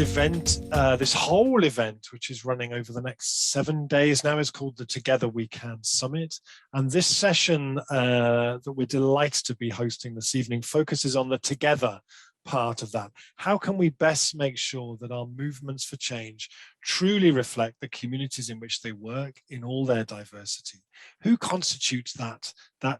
event, this whole event, which is running over the next 7 days now, is called the Together We Can Summit. And this session that we're delighted to be hosting this evening focuses on the together part of that. How can we best make sure that our movements for change truly reflect the communities in which they work in all their diversity? Who constitutes that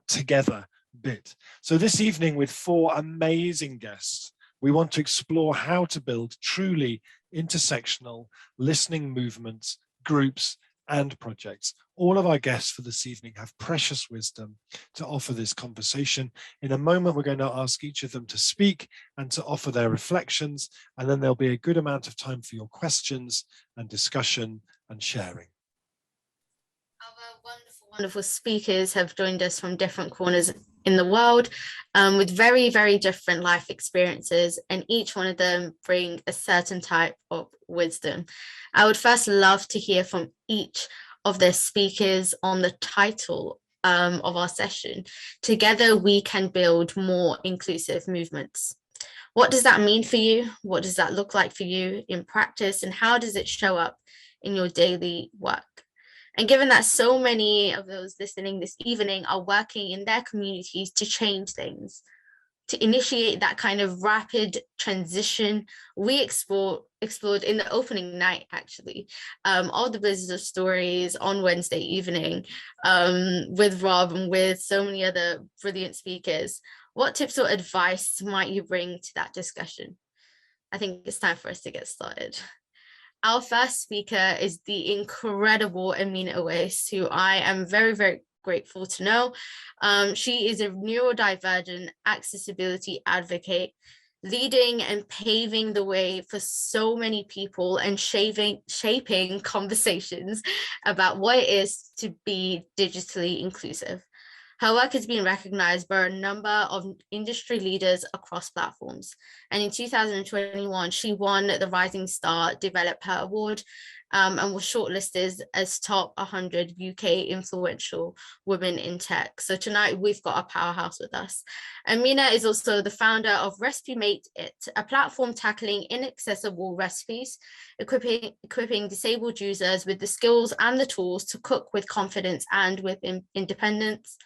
together bit? So this evening, with 4 amazing guests, we want to explore how to build truly intersectional listening movements, groups, and projects. All of our guests for this evening have precious wisdom to offer this conversation. In a moment, we're going to ask each of them to speak and to offer their reflections, and then there'll be a good amount of time for your questions and discussion and sharing. Our wonderful speakers have joined us from different corners in the world with very, very different life experiences, and each one of them bring a certain type of wisdom. I would first love to hear from each of the speakers on the title of our session. Together we can build more inclusive movements. What does that mean for you? What does that look like for you in practice? And how does it show up in your daily work? And given that so many of those listening this evening are working in their communities to change things, to initiate that kind of rapid transition, we explored in the opening night, actually, all the Blizzard of Stories on Wednesday evening with Rob and with so many other brilliant speakers. What tips or advice might you bring to that discussion? I think it's time for us to get started. Our first speaker is the incredible Amina Aweis, who I am very, very grateful to know. She is a neurodivergent accessibility advocate, leading and paving the way for so many people and shaping conversations about what it is to be digitally inclusive. Her work has been recognized by a number of industry leaders across platforms. And in 2021, she won the Rising Star Developer Award and was shortlisted as top 100 UK influential women in tech. So tonight we've got a powerhouse with us. Amina is also the founder of Recipe It, a platform tackling inaccessible recipes, equipping disabled users with the skills and the tools to cook with confidence and with independence.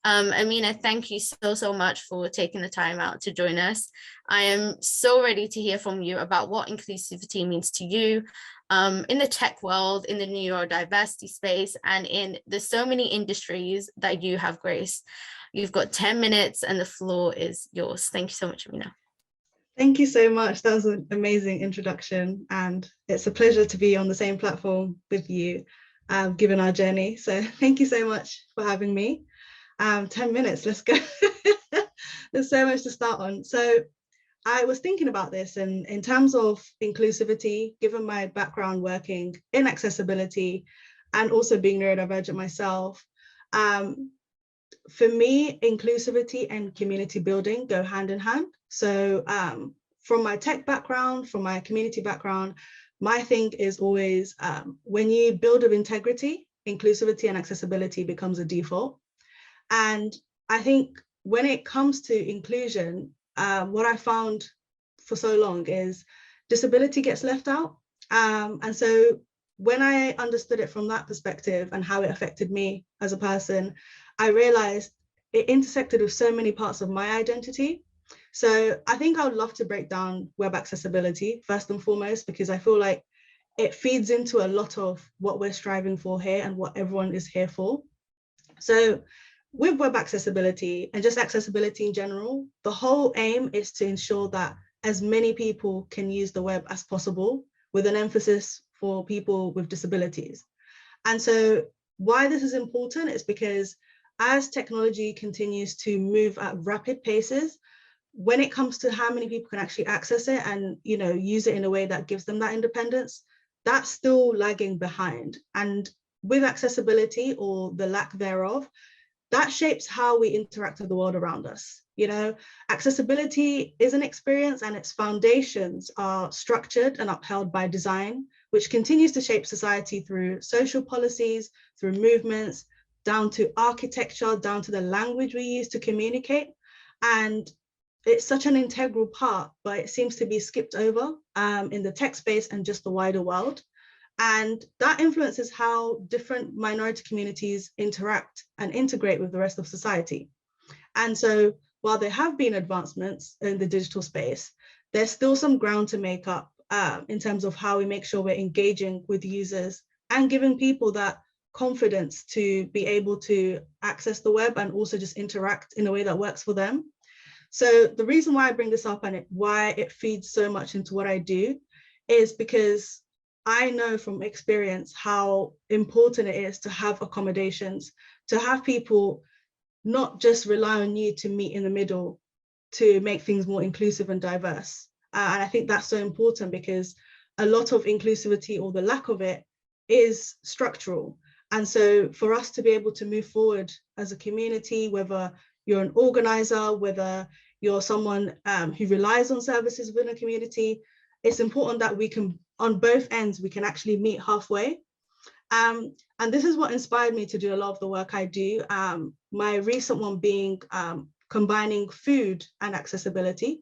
Amina, thank you so much for taking the time out to join us. I am so ready to hear from you about what inclusivity means to you in the tech world, in the neurodiversity space, and in the so many industries that you have graced. You've got 10 minutes and the floor is yours. Thank you so much, Amina. Thank you so much. That was an amazing introduction, and it's a pleasure to be on the same platform with you, given our journey. So thank you so much for having me. 10 minutes, let's go. There's so much to start on. So I was thinking about this, and in terms of inclusivity, given my background working in accessibility and also being neurodivergent myself, for me, inclusivity and community building go hand in hand. So from my tech background, from my community background, my thing is always when you build with integrity, inclusivity and accessibility becomes a default. And I think when it comes to inclusion, what I found for so long is disability gets left out. And so when I understood it from that perspective and how it affected me as a person, I realized it intersected with so many parts of my identity. So I think I would love to break down web accessibility first and foremost, because I feel like it feeds into a lot of what we're striving for here and what everyone is here for. So with web accessibility and just accessibility in general, the whole aim is to ensure that as many people can use the web as possible, with an emphasis for people with disabilities. And so why this is important is because as technology continues to move at rapid paces, when it comes to how many people can actually access it and use it in a way that gives them that independence, that's still lagging behind. And with accessibility, or the lack thereof, that shapes how we interact with the world around us. Accessibility is an experience, and its foundations are structured and upheld by design, which continues to shape society through social policies, through movements, down to architecture, down to the language we use to communicate. And it's such an integral part, but it seems to be skipped over in the tech space and just the wider world. And that influences how different minority communities interact and integrate with the rest of society. And so while there have been advancements in the digital space, there's still some ground to make up in terms of how we make sure we're engaging with users and giving people that confidence to be able to access the web and also just interact in a way that works for them. So the reason why I bring this up and why it feeds so much into what I do is because I know from experience how important it is to have accommodations, to have people not just rely on you to meet in the middle to make things more inclusive and diverse. And I think that's so important because a lot of inclusivity, or the lack of it, is structural. And so for us to be able to move forward as a community, whether you're an organizer, whether you're someone who relies on services within a community, it's important that we can, on both ends, we can actually meet halfway. And this is what inspired me to do a lot of the work I do. My recent one being combining food and accessibility.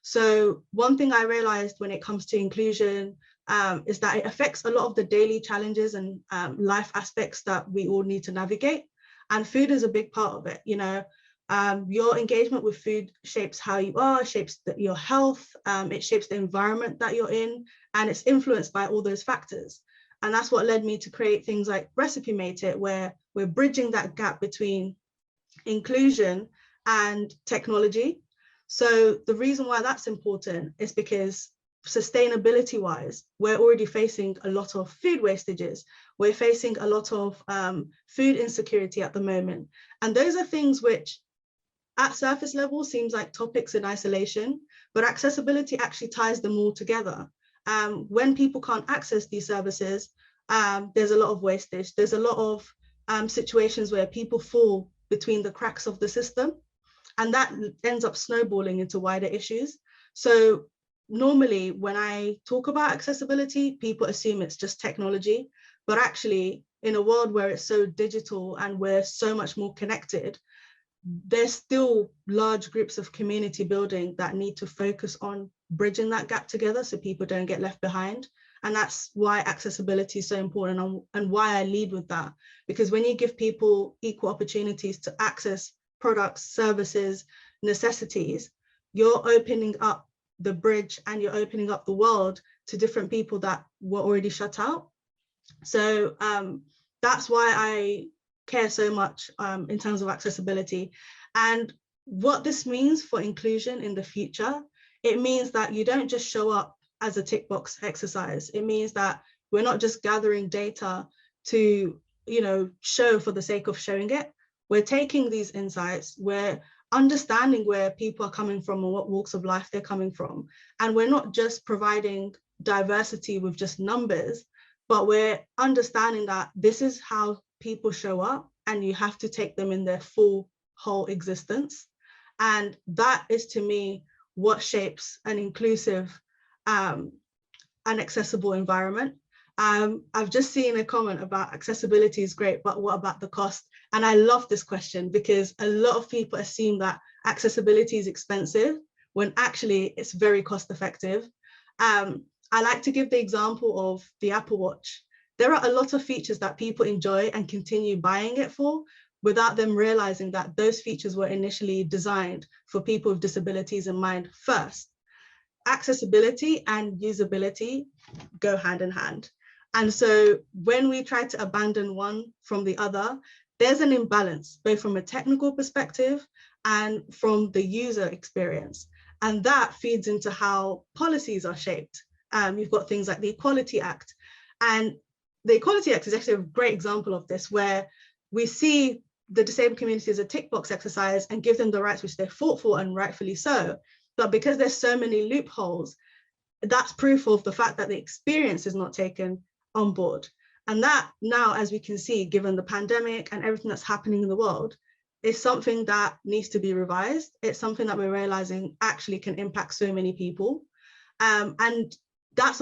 So one thing I realized when it comes to inclusion is that it affects a lot of the daily challenges and life aspects that we all need to navigate. And food is a big part of it. You know, your engagement with food shapes how you are, shapes your health, it shapes the environment that you're in, and it's influenced by all those factors. And that's what led me to create things like Recipe Mate It, where we're bridging that gap between inclusion and technology. So the reason why that's important is because sustainability wise, we're already facing a lot of food wastages. We're facing a lot of food insecurity at the moment. And those are things which at surface level seems like topics in isolation, but accessibility actually ties them all together. When people can't access these services, there's a lot of wastage. There's a lot of situations where people fall between the cracks of the system, and that ends up snowballing into wider issues. So normally when I talk about accessibility, people assume it's just technology, but actually in a world where it's so digital and we're so much more connected, there's still large groups of community building that need to focus on bridging that gap together so people don't get left behind. And that's why accessibility is so important, and why I lead with that. Because when you give people equal opportunities to access products, services, necessities, you're opening up the bridge and you're opening up the world to different people that were already shut out. So that's why I care so much in terms of accessibility. And what this means for inclusion in the future, it means that you don't just show up as a tick box exercise. It means that we're not just gathering data to, show for the sake of showing it. We're taking these insights, we're understanding where people are coming from and what walks of life they're coming from. And we're not just providing diversity with just numbers, but we're understanding that this is how people show up, and you have to take them in their full, whole existence. And that is, to me, what shapes an inclusive and accessible environment. I've just seen a comment about accessibility is great, but what about the cost? And I love this question because a lot of people assume that accessibility is expensive when actually it's very cost effective. I like to give the example of the Apple Watch. There are a lot of features that people enjoy and continue buying it for without them realizing that those features were initially designed for people with disabilities in mind first. Accessibility and usability go hand in hand. And so when we try to abandon one from the other, there's an imbalance, both from a technical perspective and from the user experience. And that feeds into how policies are shaped. You've got things like the Equality Act. And the Equality Act is actually a great example of this, where we see the disabled community as a tick box exercise and give them the rights which they fought for, and rightfully so. But because there's so many loopholes, that's proof of the fact that the experience is not taken on board. And that now, as we can see, given the pandemic and everything that's happening in the world, is something that needs to be revised. It's something that we're realizing actually can impact so many people. And that's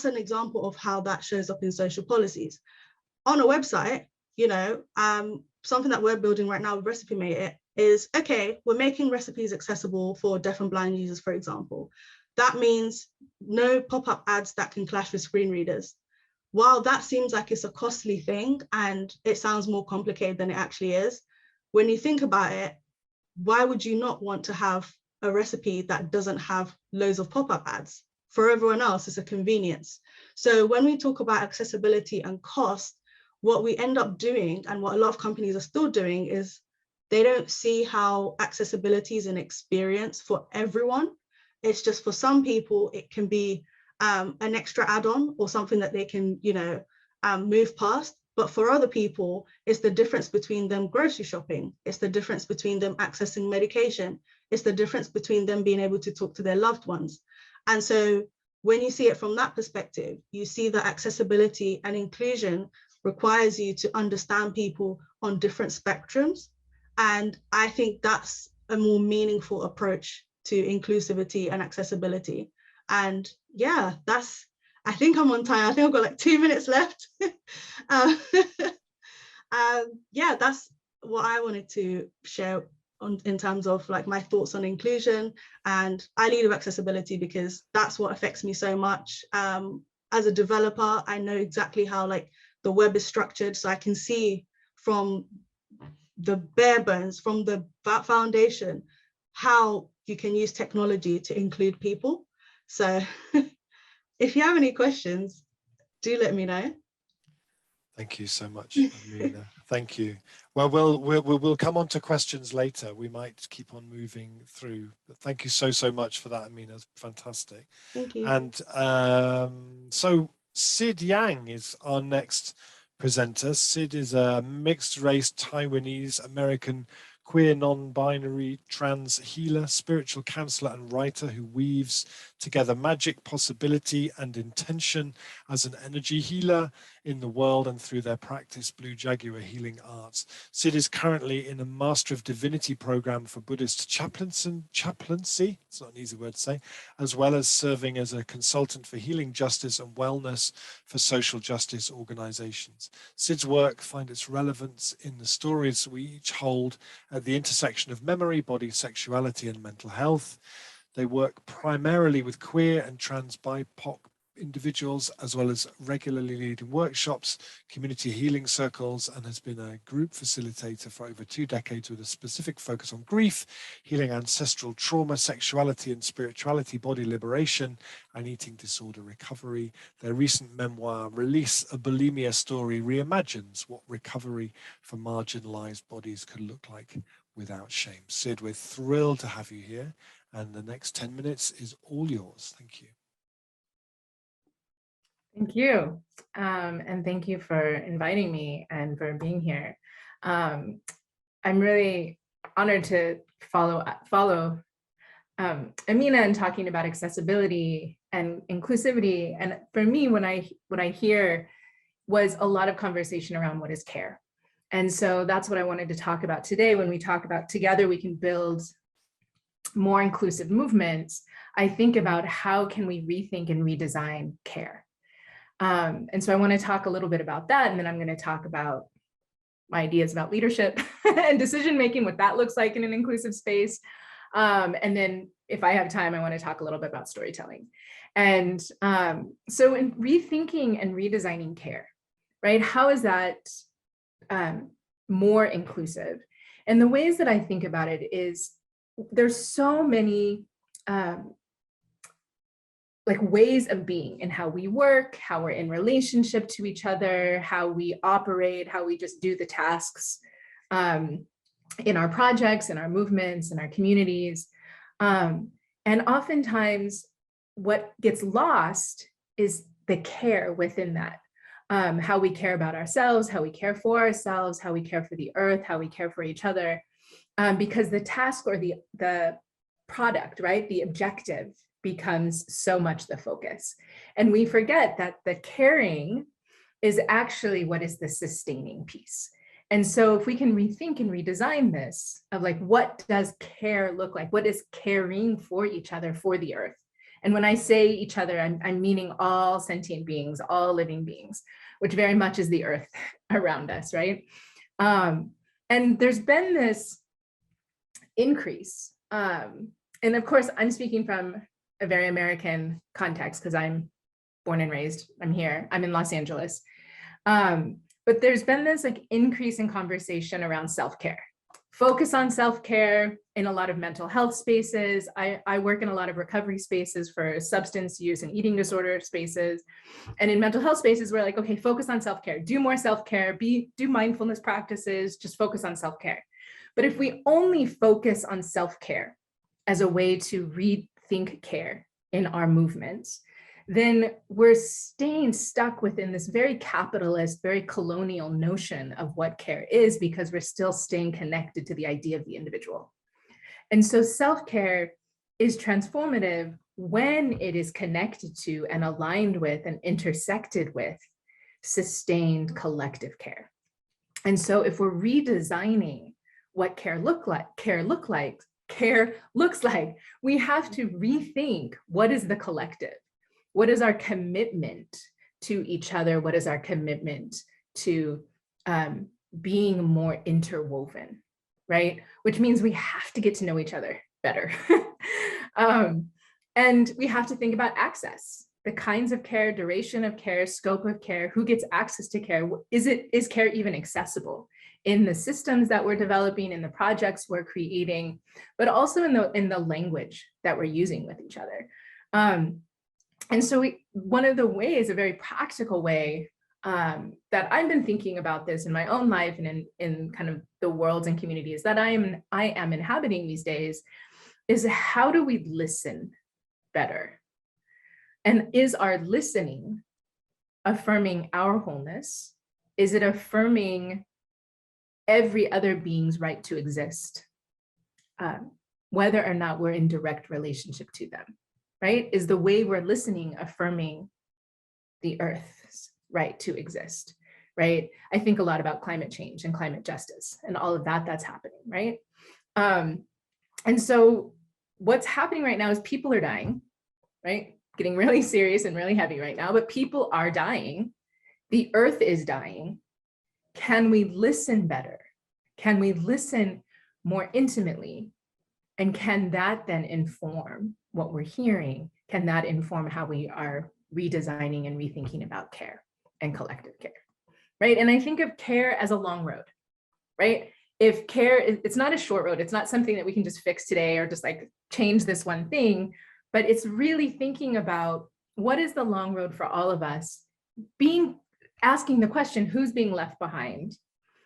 an example of how that shows up in social policies. On a website, something that we're building right now with Recipe Mate It is, okay, we're making recipes accessible for deaf and blind users, for example. That means no pop-up ads that can clash with screen readers. While that seems like it's a costly thing and it sounds more complicated than it actually is, when you think about it, why would you not want to have a recipe that doesn't have loads of pop-up ads? For everyone else, it's a convenience. So when we talk about accessibility and cost, what we end up doing, and what a lot of companies are still doing, is they don't see how accessibility is an experience for everyone. It's just for some people, it can be an extra add-on or something that they can, move past. But for other people, it's the difference between them grocery shopping. It's the difference between them accessing medication. It's the difference between them being able to talk to their loved ones. And so when you see it from that perspective, you see that accessibility and inclusion requires you to understand people on different spectrums. And I think that's a more meaningful approach to inclusivity and accessibility. And yeah, I think I'm on time. I think I've got like 2 minutes left. Yeah, that's what I wanted to share in terms of like my thoughts on inclusion. And I lead with accessibility because that's what affects me so much. As a developer, I know exactly how like the web is structured, so I can see from the bare bones, from the foundation, how you can use technology to include people. So if you have any questions, do let me know. Thank you so much, Amina. Thank you. Well, we'll come on to questions later. We might keep on moving through. But thank you so much for that, Amina. It's fantastic. Thank you. And so Syd Yang is our next presenter. Syd is a mixed race Taiwanese American queer, non-binary, trans healer, spiritual counselor and writer who weaves together magic, possibility and intention as an energy healer in the world and through their practice, Blue Jaguar Healing Arts. Syd is currently in a Master of Divinity program for Buddhist chaplaincy, it's not an easy word to say, as well as serving as a consultant for healing justice and wellness for social justice organizations. Syd's work finds its relevance in the stories we each hold at the intersection of memory, body, sexuality, and mental health. They work primarily with queer and trans BIPOC individuals, as well as regularly leading workshops, community healing circles, and has been a group facilitator for over 2 decades with a specific focus on grief, healing ancestral trauma, sexuality and spirituality, body liberation, and eating disorder recovery. Their recent memoir, Release a Bulimia Story, reimagines what recovery for marginalized bodies could look like without shame. Syd, we're thrilled to have you here, and the next 10 minutes is all yours. Thank you. Thank you. And thank you for inviting me and for being here. I'm really honored to follow Amina in talking about accessibility and inclusivity. And for me, what I hear was a lot of conversation around what is care. And so that's what I wanted to talk about today. When we talk about together we can build more inclusive movements, I think about how can we rethink and redesign care. And so I want to talk a little bit about that, and then I'm going to talk about my ideas about leadership and decision-making, what that looks like in an inclusive space. And then if I have time, I want to talk a little bit about storytelling. And so in rethinking and redesigning care, right, how is that more inclusive? And the ways that I think about it is there's so many like ways of being in how we work, how we're in relationship to each other, how we operate, how we just do the tasks in our projects, in our movements, in our communities. And oftentimes what gets lost is the care within that. How we care about ourselves, how we care for ourselves, how we care for the earth, how we care for each other. Because the task or the product, right, the objective becomes so much the focus. And we forget that the caring is actually what is the sustaining piece. And so if we can rethink and redesign this of like, what does care look like? What is caring for each other, for the earth? And when I say each other, I'm meaning all sentient beings, all living beings, which very much is the earth around us, right? And there's been this increase. And of course, I'm speaking from a very American context because I'm born and raised, I'm here, I'm in Los Angeles. But there's been this like increase in conversation around self-care. Focus on self-care in a lot of mental health spaces. I work in a lot of recovery spaces for substance use and eating disorder spaces. And in mental health spaces, we're like, okay, focus on self-care, do more self-care, do mindfulness practices, just focus on self-care. But if we only focus on self-care as a way to rethink care in our movements, then we're staying stuck within this very capitalist, very colonial notion of what care is, because we're still staying connected to the idea of the individual. And so self-care is transformative when it is connected to and aligned with and intersected with sustained collective care. And so if we're redesigning what care looks like, we have to rethink what is the collective. What is our commitment to each other? What is our commitment to being more interwoven, right? Which means we have to get to know each other better. And we have to think about access, the kinds of care, duration of care, scope of care, who gets access to care. Is care even accessible in the systems that we're developing, in the projects we're creating, but also in the language that we're using with each other. And so one of the ways, a very practical way that I've been thinking about this in my own life and in kind of the worlds and communities that I am inhabiting these days, is how do we listen better? And is our listening affirming our wholeness? Is it affirming every other being's right to exist, whether or not we're in direct relationship to them? Right? Is the way we're listening affirming the Earth's right to exist, right? I think a lot about climate change and climate justice and all of that that's happening, right? And so what's happening right now is people are dying, right? Getting really serious and really heavy right now, but people are dying. The Earth is dying. Can we listen better? Can we listen more intimately? And can that then inform what we're hearing? Can that inform how we are redesigning and rethinking about care and collective care, right? And I think of care as a long road, right? If care, it's not a short road, it's not something that we can just fix today or just like change this one thing, but it's really thinking about what is the long road for all of us, asking the question, who's being left behind?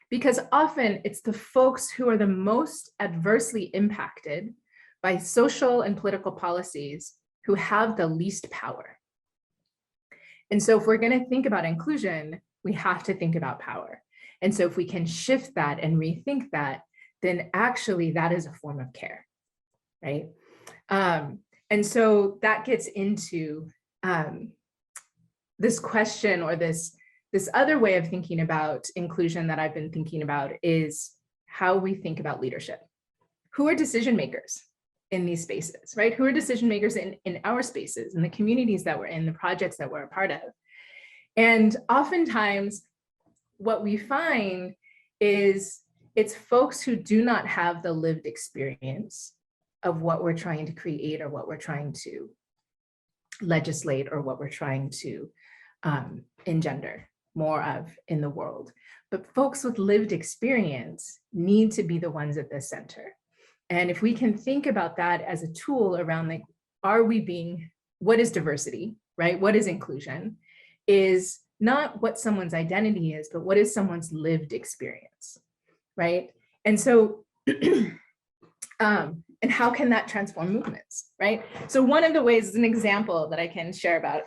Because often it's the folks who are the most adversely impacted by social and political policies who have the least power. And so if we're going to think about inclusion, we have to think about power. And so if we can shift that and rethink that, then actually that is a form of care, right? And so that gets into this question, or this other way of thinking about inclusion that I've been thinking about, is how we think about leadership. Who are decision makers in these spaces, right? Who are decision makers in our spaces, in the communities that we're in, the projects that we're a part of? And oftentimes what we find is it's folks who do not have the lived experience of what we're trying to create, or what we're trying to legislate, or what we're trying to engender more of in the world. But folks with lived experience need to be the ones at the center. And if we can think about that as a tool around, like, what is diversity, right? What is inclusion? Is not what someone's identity is, but what is someone's lived experience, right? And so, and how can that transform movements, right? So one of the ways, is an example that I can share about,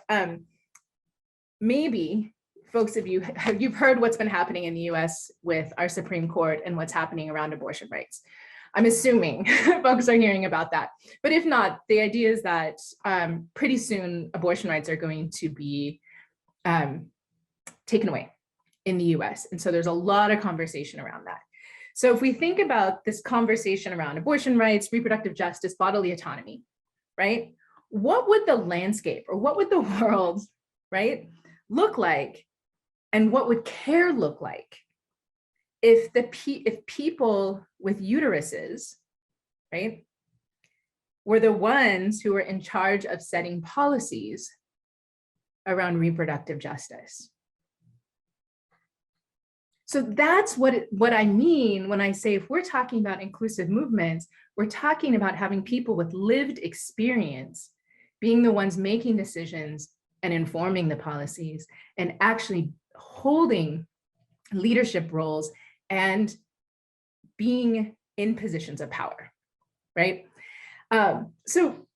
maybe folks of you've heard what's been happening in the US with our Supreme Court and what's happening around abortion rights. I'm assuming folks are hearing about that. But if not, the idea is that pretty soon abortion rights are going to be taken away in the US. And so there's a lot of conversation around that. So if we think about this conversation around abortion rights, reproductive justice, bodily autonomy, right? What would the landscape, or what would the world, right, look like? And what would care look like if people with uteruses right, were the ones who were in charge of setting policies around reproductive justice. So that's what I mean when I say, if we're talking about inclusive movements, we're talking about having people with lived experience being the ones making decisions and informing the policies and actually holding leadership roles and being in positions of power, right? So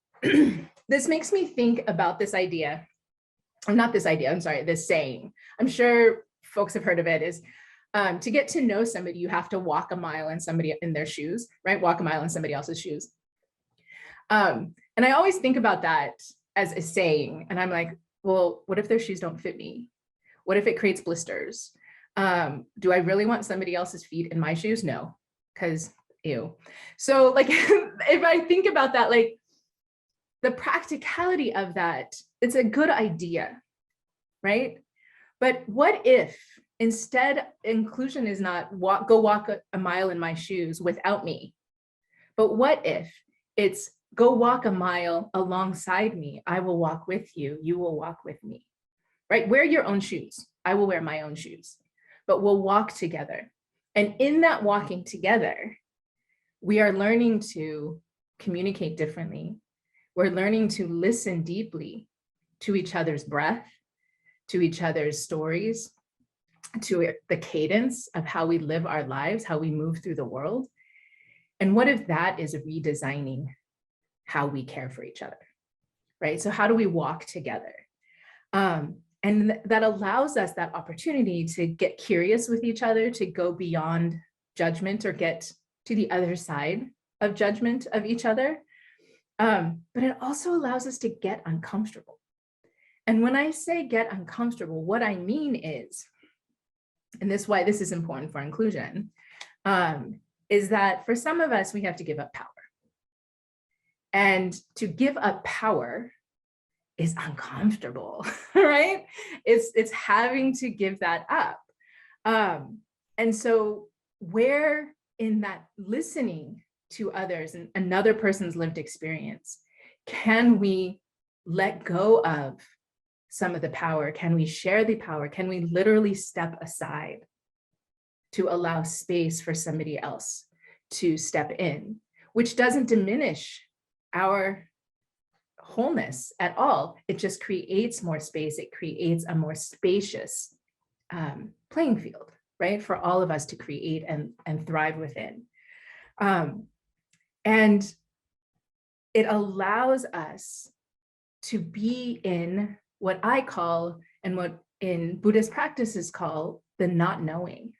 this makes me think about this idea, or not this idea, I'm sorry, this saying. I'm sure folks have heard of it, is to get to know somebody, you have to walk a mile in their shoes, right? Walk a mile in somebody else's shoes. And I always think about that as a saying, and I'm like, well, what if their shoes don't fit me? What if it creates blisters? Do I really want somebody else's feet in my shoes? No, because ew. So like, if I think about that, like the practicality of that, it's a good idea, right? But what if instead inclusion is not go walk a mile in my shoes without me, but what if it's go walk a mile alongside me, I will walk with you, you will walk with me, right? Wear your own shoes, I will wear my own shoes, but we'll walk together. And in that walking together, we are learning to communicate differently. We're learning to listen deeply to each other's breath, to each other's stories, to the cadence of how we live our lives, how we move through the world. And what if that is redesigning how we care for each other, right? So how do we walk together? And that allows us that opportunity to get curious with each other, to go beyond judgment or get to the other side of judgment of each other. But it also allows us to get uncomfortable. And when I say get uncomfortable, what I mean is, and this is why this is important for inclusion, is that for some of us, we have to give up power. And to give up power is uncomfortable, right? It's having to give that up. And so where in that listening to others and another person's lived experience, can we let go of some of the power? Can we share the power? Can we literally step aside to allow space for somebody else to step in, which doesn't diminish our wholeness at all. It just creates more space. It creates a more spacious playing field, right? For all of us to create and thrive within. And it allows us to be in what I call, and what in Buddhist practices call, the not knowing,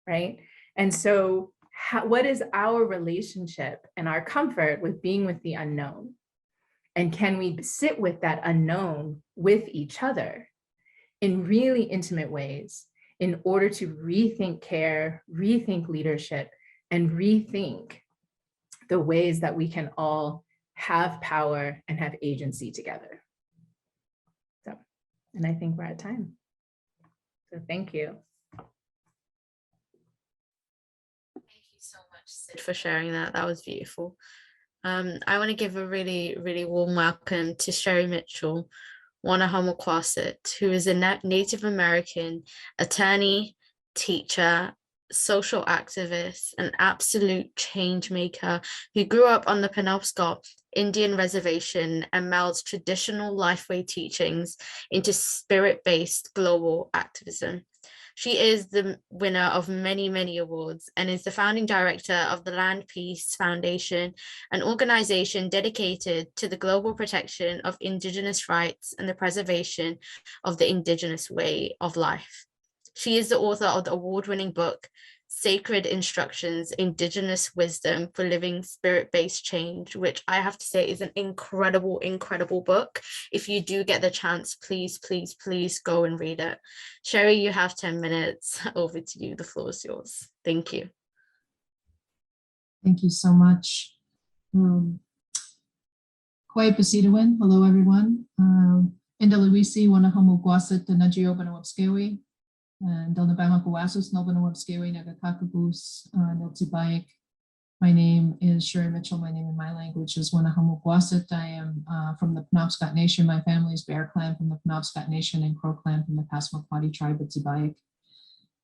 right? And so what is our relationship and our comfort with being with the unknown? And can we sit with that unknown with each other in really intimate ways in order to rethink care, rethink leadership, and rethink the ways that we can all have power and have agency together? So, and I think we're at time. So thank you. Thank you so much, Sid, for sharing that. That was beautiful. I want to give a really, really warm welcome to Sherri Mitchell, Weh'na Ha'mu Kwasset, who is a Native American attorney, teacher, social activist, an absolute change maker who grew up on the Penobscot Indian reservation and melds traditional lifeway teachings into spirit-based global activism. She is the winner of many, many awards and is the founding director of the Land Peace Foundation, an organization dedicated to the global protection of Indigenous rights and the preservation of the Indigenous way of life. She is the author of the award-winning book, Sacred Instructions, Indigenous Wisdom for Living Spirit-Based Change, which I have to say is an incredible, incredible book. If you do get the chance, please, please, please go and read it. Sherri, you have 10 minutes. Over to you. The floor is yours. Thank you. Thank you so much. Kwai Pasitawan. Hello, everyone. Indaluisi, Weh'na Ha'mu Kwasset, the Najio Banawapskewi. And Delnabama Kawasus, Nobana Wapskewi, Nagakakabus, Niltsibayik, My name is Sherri Mitchell. My name in my language is Weh'na Ha'mu Kwasset. I am from the Penobscot Nation. My family is Bear Clan from the Penobscot Nation and Crow Clan from the Passamaquoddy tribe of Zibayik.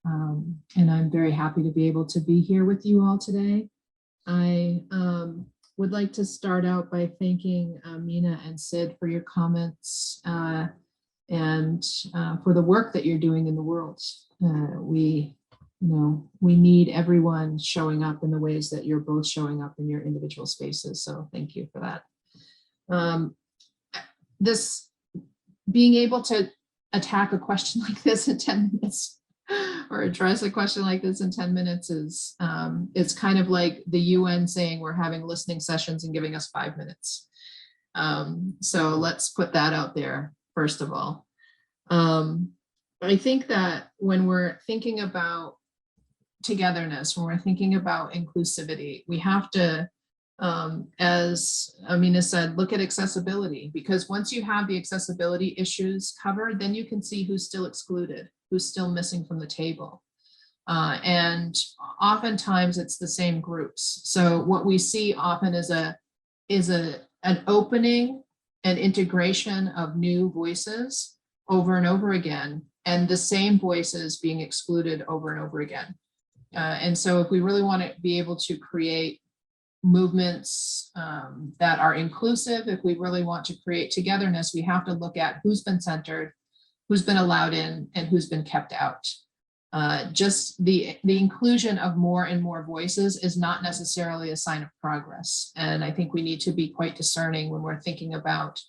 And I'm very happy to be able to be here with you all today. I would like to start out by thanking Amina and Sid for your comments and for the work that you're doing in the world. We need everyone showing up in the ways that you're both showing up in your individual spaces. So thank you for that. This being able to attack a question like this in 10 minutes or address a question like this in 10 minutes is it's kind of like the UN saying we're having listening sessions and giving us 5 minutes. So let's put that out there first of all. I think that when we're thinking about togetherness, when we're thinking about inclusivity, we have to, as Amina said, look at accessibility, because once you have the accessibility issues covered, then you can see who's still excluded, who's still missing from the table. And oftentimes it's the same groups. So what we see often is an opening and integration of new voices over and over again, and the same voices being excluded over and over again. And so if we really want to be able to create movements that are inclusive, if we really want to create togetherness, we have to look at who's been centered, who's been allowed in, and who's been kept out. Just the inclusion of more and more voices is not necessarily a sign of progress. And I think we need to be quite discerning when we're thinking about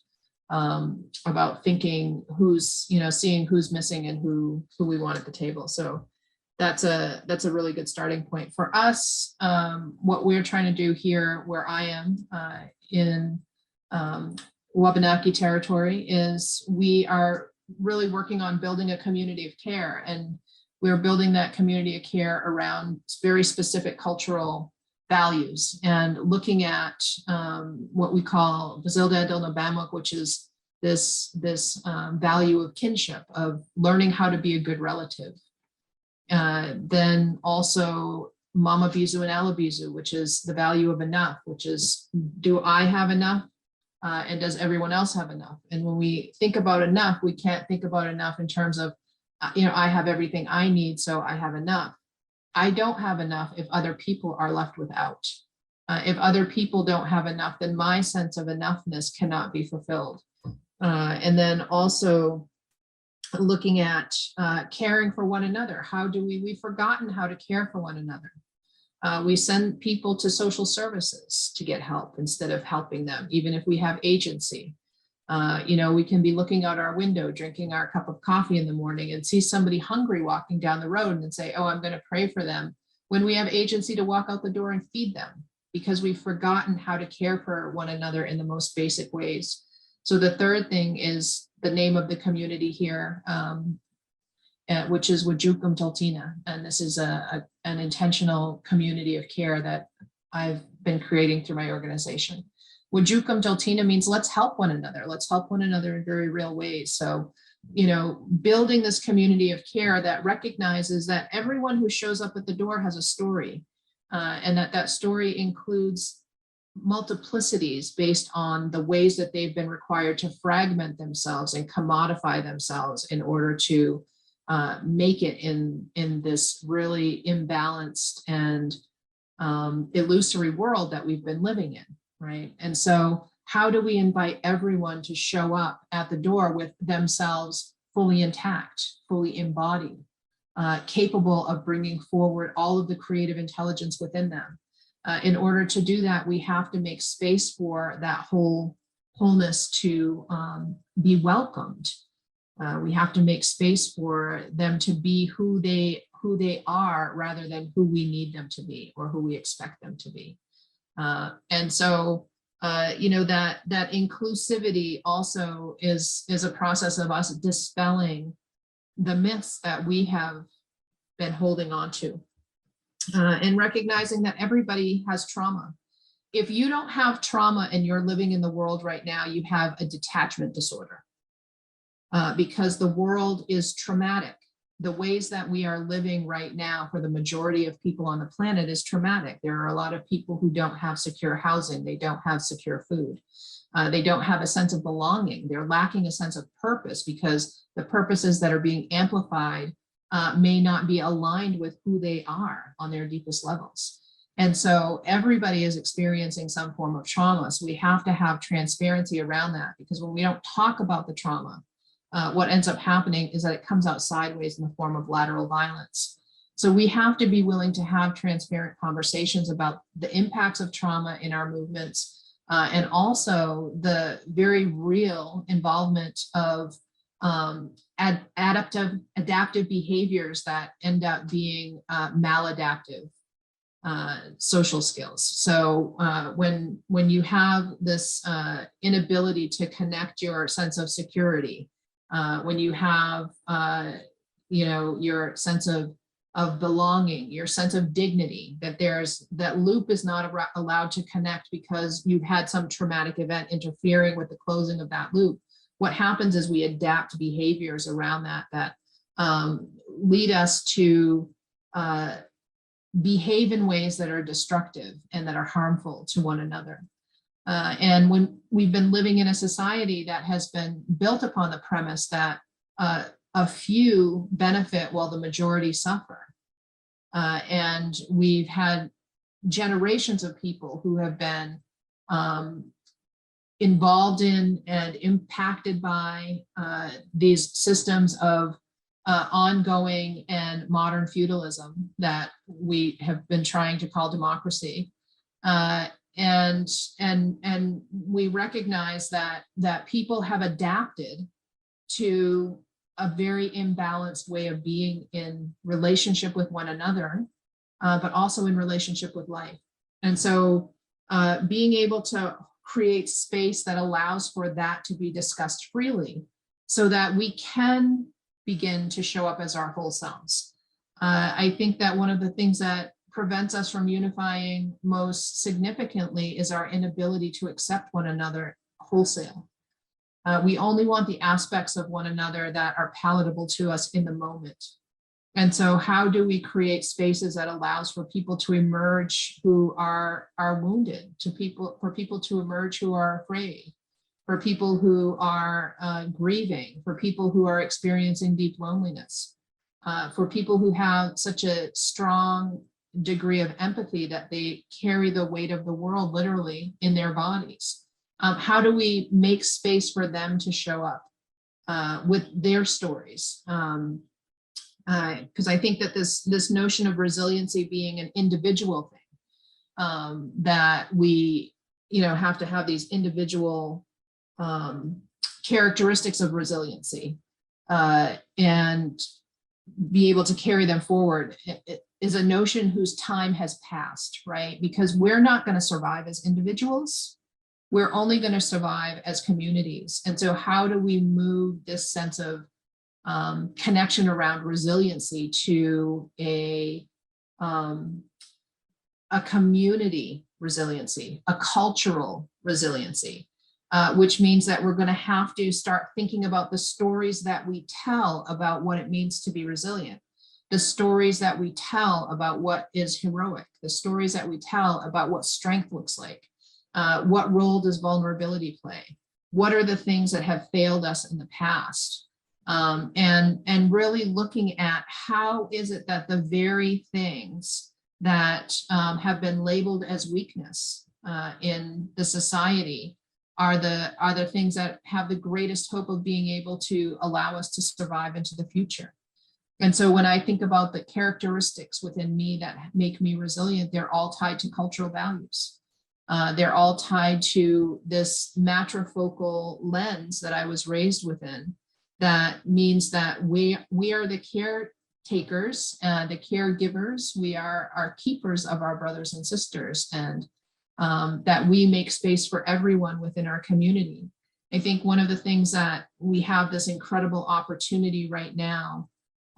thinking who's, seeing who's missing and who we want at the table. So that's a really good starting point for us. What we're trying to do here where I am in Wabanaki territory is we are really working on building a community of care, and we're building that community of care around very specific cultural values and looking at what we call Bazilda Adil Nabamuk, which is this value of kinship, of learning how to be a good relative. Then also Mama Bizu and Alabizu, which is the value of enough, which is, do I have enough and does everyone else have enough? And when we think about enough, we can't think about enough in terms of, I have everything I need, so I have enough. I don't have enough if other people are left without. If other people don't have enough, then my sense of enoughness cannot be fulfilled. And then also looking at caring for one another. How do we've forgotten how to care for one another. We send people to social services to get help instead of helping them, even if we have agency. We can be looking out our window, drinking our cup of coffee in the morning and see somebody hungry walking down the road and say, oh, I'm going to pray for them, when we have agency to walk out the door and feed them, because we've forgotten how to care for one another in the most basic ways. So the third thing is the name of the community here, which is Wajukum Tultina. And this is an intentional community of care that I've been creating through my organization. Wajukum Tultina means let's help one another. Let's help one another in very real ways. So, building this community of care that recognizes that everyone who shows up at the door has a story, and that story includes multiplicities based on the ways that they've been required to fragment themselves and commodify themselves in order to make it in this really imbalanced and illusory world that we've been living in, right? And so how do we invite everyone to show up at the door with themselves fully intact, fully embodied, capable of bringing forward all of the creative intelligence within them? In order to do that, we have to make space for that wholeness to be welcomed. We have to make space for them to be who they are rather than who we need them to be or who we expect them to be. And so, that inclusivity also is a process of us dispelling the myths that we have been holding on to. And recognizing that everybody has trauma. If you don't have trauma and you're living in the world right now, you have a detachment disorder, because the world is traumatic. the ways that we are living right now for the majority of people on the planet is traumatic. There are a lot of people who don't have secure housing. They don't have secure food. They don't have a sense of belonging. They're lacking a sense of purpose because the purposes that are being amplified may not be aligned with who they are on their deepest levels. And so everybody is experiencing some form of trauma. So we have to have transparency around that, because when we don't talk about the trauma, what ends up happening is that it comes out sideways in the form of lateral violence. So we have to be willing to have transparent conversations about the impacts of trauma in our movements, and also the very real involvement of adaptive behaviors that end up being maladaptive social skills. So when you have this inability to connect your sense of security, when you have your sense of belonging, your sense of dignity, that loop is not allowed to connect because you've had some traumatic event interfering with the closing of that loop. What happens is we adapt behaviors around that lead us to behave in ways that are destructive and that are harmful to one another. And when we've been living in a society that has been built upon the premise that a few benefit while the majority suffer. And we've had generations of people who have been involved in and impacted by these systems of ongoing and modern feudalism that we have been trying to call democracy. And we recognize that people have adapted to a very imbalanced way of being in relationship with one another, but also in relationship with life. And so being able to create space that allows for that to be discussed freely so that we can begin to show up as our whole selves. I think that one of the things that prevents us from unifying most significantly is our inability to accept one another wholesale. We only want the aspects of one another that are palatable to us in the moment. And so how do we create spaces that allows for people to emerge who are wounded, for people to emerge who are afraid, for people who are grieving, for people who are experiencing deep loneliness, for people who have such a strong degree of empathy that they carry the weight of the world literally in their bodies. How do we make space for them to show up with their stories? Because I think that this notion of resiliency being an individual thing, that we have to have these individual characteristics of resiliency and be able to carry them forward. It is a notion whose time has passed, right? Because we're not going to survive as individuals. We're only going to survive as communities. And so how do we move this sense of connection around resiliency to a community resiliency, a cultural resiliency, which means that we're going to have to start thinking about the stories that we tell about what it means to be resilient, the stories that we tell about what is heroic, the stories that we tell about what strength looks like, what role does vulnerability play, what are the things that have failed us in the past, and really looking at how is it that the very things that have been labeled as weakness in the society are the things that have the greatest hope of being able to allow us to survive into the future. And so when I think about the characteristics within me that make me resilient, they're all tied to cultural values. They're all tied to this matrifocal lens that I was raised within. That means that we are the caretakers, the caregivers. We are keepers of our brothers and sisters, and that we make space for everyone within our community. I think one of the things that we have this incredible opportunity right now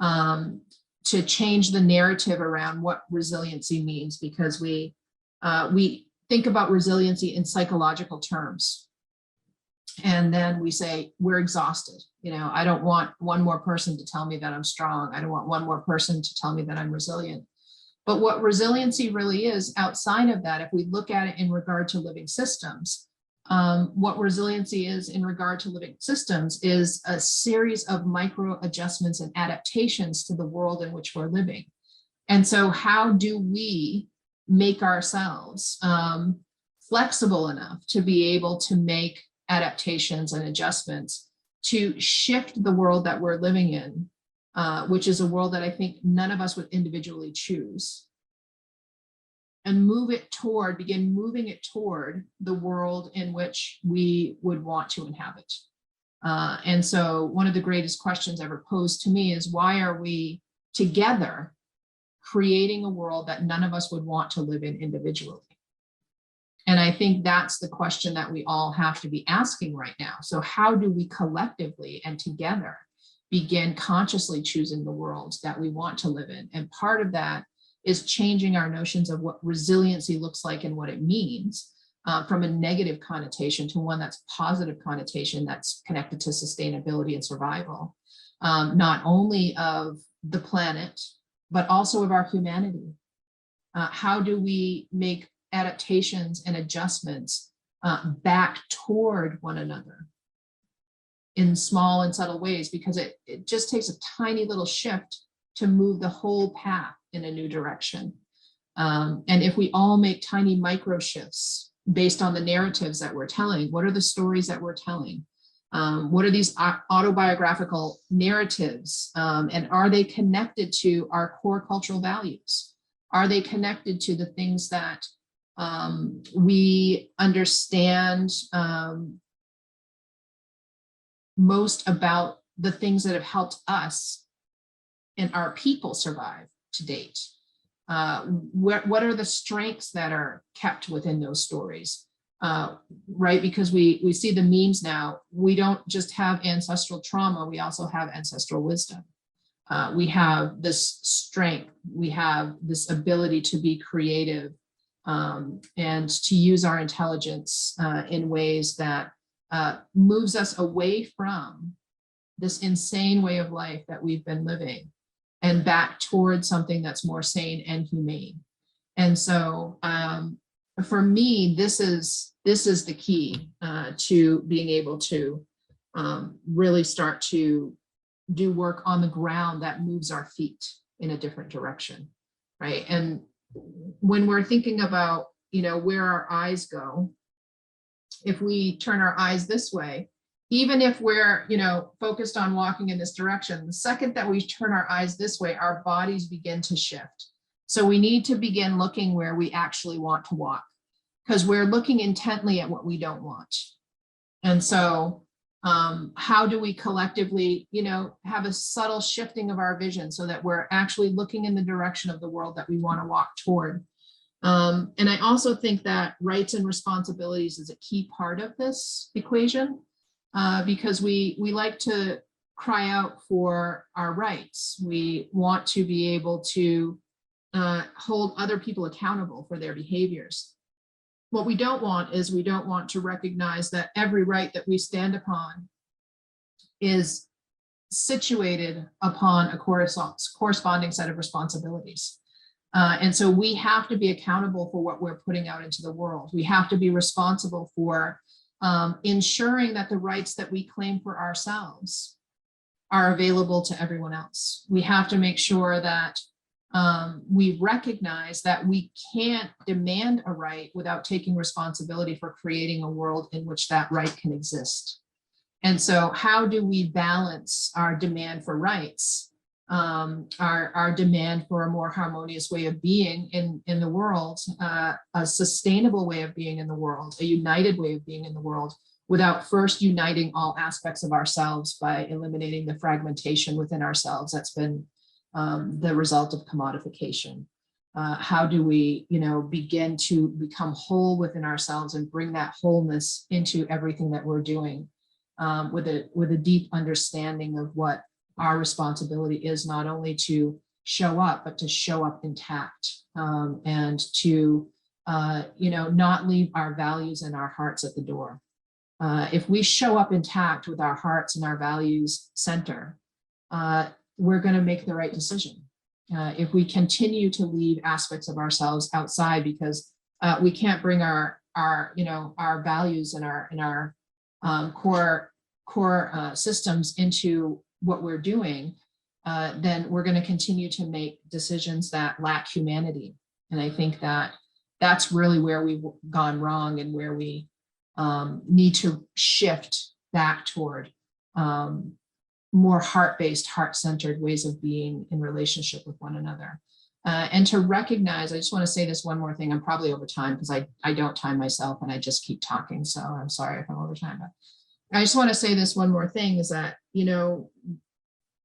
to change the narrative around what resiliency means, because we think about resiliency in psychological terms. And then we say, we're exhausted. You know, I don't want one more person to tell me that I'm strong. I don't want one more person to tell me that I'm resilient. But what resiliency really is outside of that, if we look at it in regard to living systems, what resiliency is in regard to living systems is a series of micro adjustments and adaptations to the world in which we're living. And so how do we make ourselves flexible enough to be able to make adaptations and adjustments to shift the world that we're living in, which is a world that I think none of us would individually choose, and begin moving it toward the world in which we would want to inhabit. And so one of the greatest questions ever posed to me is, why are we together creating a world that none of us would want to live in individually? And I think that's the question that we all have to be asking right now. So how do we collectively and together begin consciously choosing the worlds that we want to live in? And part of that is changing our notions of what resiliency looks like and what it means, from a negative connotation to one that's positive connotation, that's connected to sustainability and survival, not only of the planet, but also of our humanity. How do we make adaptations and adjustments back toward one another in small and subtle ways? Because it just takes a tiny little shift to move the whole path in a new direction. And if we all make tiny micro shifts based on the narratives that we're telling, what are the stories that we're telling? What are these autobiographical narratives? And are they connected to our core cultural values? Are they connected to the things that we understand most about the things that have helped us and our people survive to date? What are the strengths that are kept within those stories? Right, because we see the memes now. We don't just have ancestral trauma, we also have ancestral wisdom. We have this strength, we have this ability to be creative, and to use our intelligence in ways that moves us away from this insane way of life that we've been living and back towards something that's more sane and humane. And so for me, this is the key to being able to really start to do work on the ground that moves our feet in a different direction, right? And when we're thinking about, where our eyes go, if we turn our eyes this way, even if we're, focused on walking in this direction, the second that we turn our eyes this way, our bodies begin to shift. So we need to begin looking where we actually want to walk, because we're looking intently at what we don't want. And so how do we collectively, have a subtle shifting of our vision so that we're actually looking in the direction of the world that we want to walk toward? And I also think that rights and responsibilities is a key part of this equation, because we like to cry out for our rights. We want to be able to hold other people accountable for their behaviors. What we don't want is we don't want to recognize that every right that we stand upon is situated upon a corresponding set of responsibilities. And so we have to be accountable for what we're putting out into the world. We have to be responsible for ensuring that the rights that we claim for ourselves are available to everyone else. We have to make sure that we recognize that we can't demand a right without taking responsibility for creating a world in which that right can exist. And so how do we balance our demand for rights, our demand for a more harmonious way of being in the world, a sustainable way of being in the world, a united way of being in the world, without first uniting all aspects of ourselves by eliminating the fragmentation within ourselves that's been the result of commodification. How do we, begin to become whole within ourselves and bring that wholeness into everything that we're doing, with a deep understanding of what our responsibility is, not only to show up, but to show up intact, and to, not leave our values and our hearts at the door. if we show up intact with our hearts and our values center, we're going to make the right decision. If we continue to leave aspects of ourselves outside because we can't bring our values and our core systems into what we're doing, then we're going to continue to make decisions that lack humanity. And I think that that's really where we've gone wrong and where we need to shift back toward more heart-based, heart-centered ways of being in relationship with one another. And to recognize, I just want to say this one more thing. I'm probably over time because I don't time myself and I just keep talking. So I'm sorry if I'm over time. But I just want to say this one more thing is that,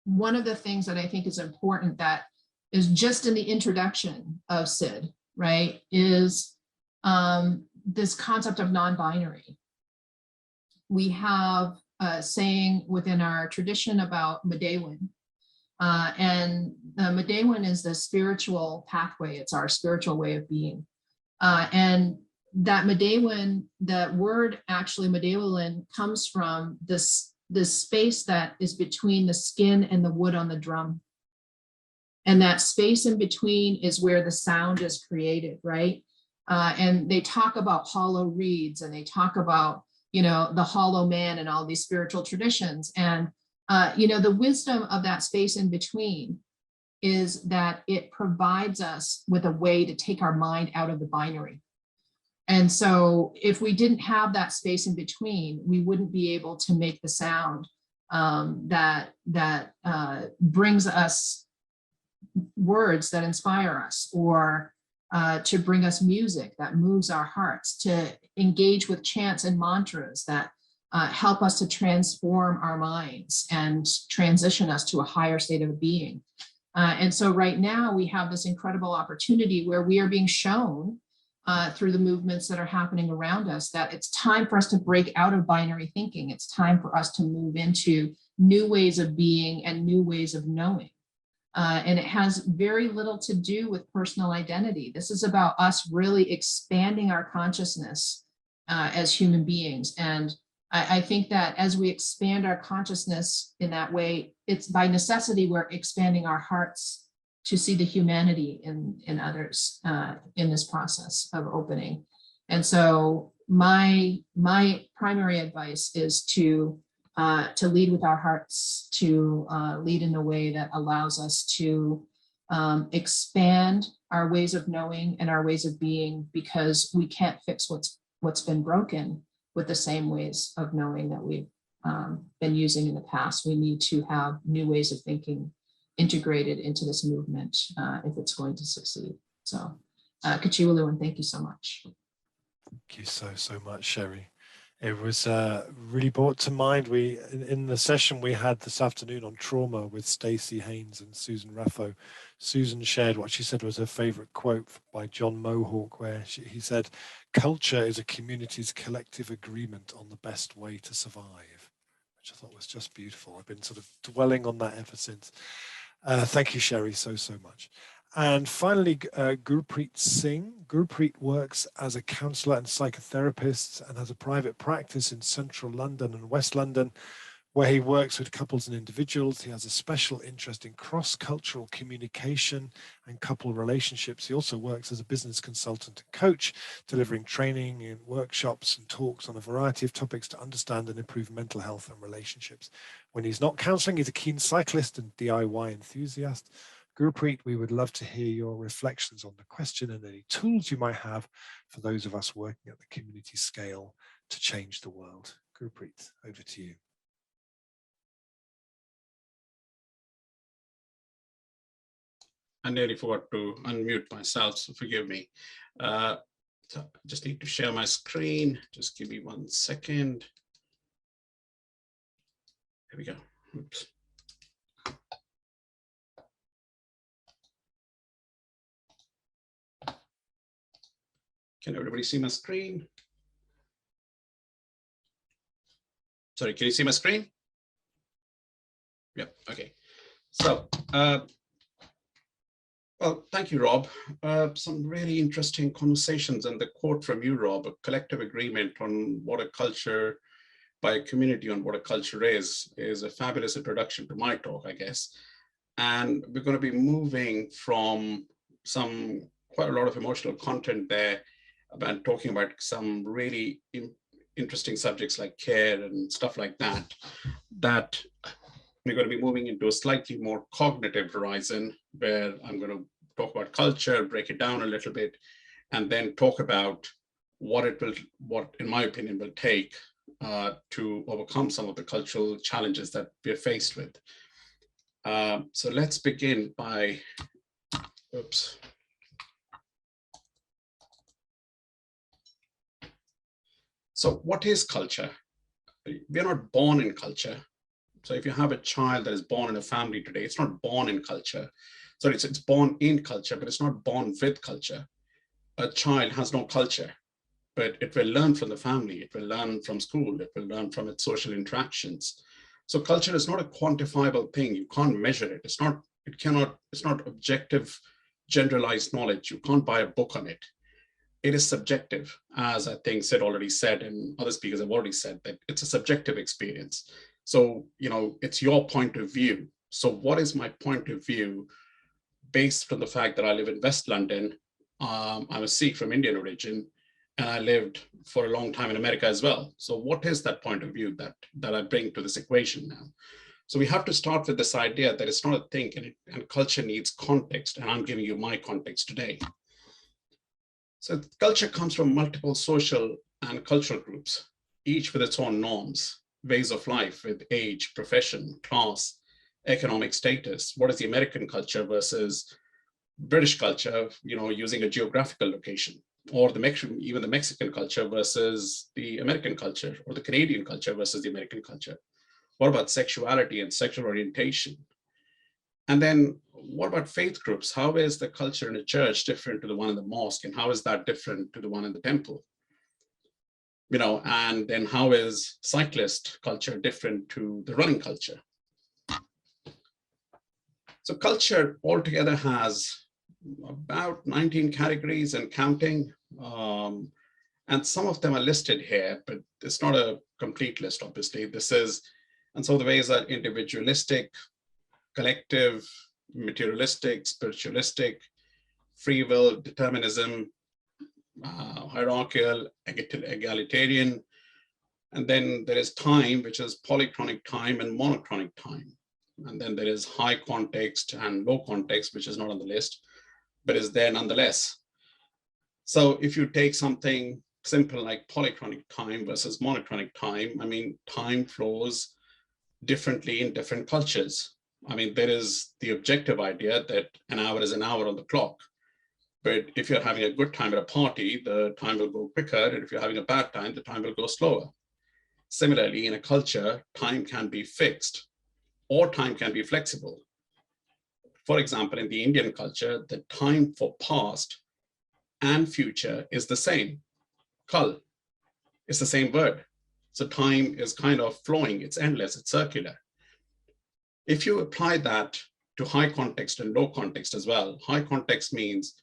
one of the things that I think is important that is just in the introduction of Syd, right, is this concept of non-binary. We have a saying within our tradition about Medewin, and Medewin is the spiritual pathway. It's our spiritual way of being. And that Medewin, that word actually Medewin comes from this space that is between the skin and the wood on the drum. And that space in between is where the sound is created, right? And they talk about hollow reeds and they talk about, the hollow man and all these spiritual traditions. And, the wisdom of that space in between is that it provides us with a way to take our mind out of the binary. And so if we didn't have that space in between, we wouldn't be able to make the sound that brings us words that inspire us, or to bring us music that moves our hearts, to engage with chants and mantras that help us to transform our minds and transition us to a higher state of being. And so right now we have this incredible opportunity where we are being shown through the movements that are happening around us that it's time for us to break out of binary thinking. It's time for us to move into new ways of being and new ways of knowing. And it has very little to do with personal identity. This is about us really expanding our consciousness as human beings. And I think that as we expand our consciousness in that way, it's by necessity, we're expanding our hearts to see the humanity in others in this process of opening. And so my primary advice is to lead with our hearts, to lead in a way that allows us to expand our ways of knowing and our ways of being, because we can't fix what's been broken with the same ways of knowing that we've been using in the past. We need to have new ways of thinking integrated into this movement if it's going to succeed. So Kachiwalu, and thank you so much. Thank you so much, Sherri. It was really brought to mind. In the session we had this afternoon on trauma with Stacey Haynes and Susan Raffo, Susan shared what she said was her favorite quote by John Mohawk, where he said, "Culture is a community's collective agreement on the best way to survive," which I thought was just beautiful. I've been sort of dwelling on that ever since. Thank you, Sherri, so much. And finally, Gurpreet Singh. Gurpreet works as a counsellor and psychotherapist and has a private practice in central London and West London, where he works with couples and individuals. He has a special interest in cross-cultural communication and couple relationships. He also works as a business consultant and coach, delivering training and workshops and talks on a variety of topics to understand and improve mental health and relationships. When he's not counselling, he's a keen cyclist and DIY enthusiast. Gurpreet, we would love to hear your reflections on the question and any tools you might have for those of us working at the community scale to change the world. Gurpreet, over to you. I nearly forgot to unmute myself, so forgive me. So I just need to share my screen. Just give me 1 second. Here we go. Oops. Can everybody see my screen? Sorry, can you see my screen? Yeah, okay. So, well, thank you, Rob. Some really interesting conversations, and the quote from you, Rob, a collective agreement on what a culture by a community on what a culture is a fabulous introduction to my talk, I guess. And we're going to be moving from quite a lot of emotional content there about talking about some really interesting subjects like care and stuff like that, that we're going to be moving into a slightly more cognitive horizon, where I'm going to talk about culture, break it down a little bit, and then talk about what in my opinion will take to overcome some of the cultural challenges that we're faced with. So let's begin by, oops. So what is culture? We're not born in culture. So if you have a child that is born in a family today, it's not born in culture. So it's born in culture, but it's not born with culture. A child has no culture, but it will learn from the family, it will learn from school, it will learn from its social interactions. So culture is not a quantifiable thing. You can't measure it. It's not objective, generalized knowledge. You can't buy a book on it. It is subjective, as I think Sid already said, and other speakers have already said, that it's a subjective experience. So, it's your point of view. So what is my point of view based on the fact that I live in West London? I'm a Sikh from Indian origin, and I lived for a long time in America as well. So what is that point of view that I bring to this equation now? So we have to start with this idea that it's not a thing, and culture needs context, and I'm giving you my context today. So culture comes from multiple social and cultural groups, each with its own norms, ways of life, with age, profession, class, economic status. What is the American culture versus British culture, using a geographical location, or even the Mexican culture versus the American culture, or the Canadian culture versus the American culture? What about sexuality and sexual orientation? And then what about faith groups? How is the culture in a church different to the one in the mosque? And how is that different to the one in the temple? And then how is cyclist culture different to the running culture? So culture altogether has about 19 categories and counting. And some of them are listed here, but it's not a complete list, obviously. And so the ways are individualistic, collective, materialistic, spiritualistic, free will, determinism, hierarchical, egalitarian. And then there is time, which is polychronic time and monochronic time. And then there is high context and low context, which is not on the list, but is there nonetheless. So if you take something simple like polychronic time versus monochronic time, time flows differently in different cultures. There is the objective idea that an hour is an hour on the clock. But if you're having a good time at a party, the time will go quicker. And if you're having a bad time, the time will go slower. Similarly, in a culture, time can be fixed or time can be flexible. For example, in the Indian culture, the time for past and future is the same. Kal is the same word. So time is kind of flowing, it's endless, it's circular. If you apply that to high context and low context as well, high context means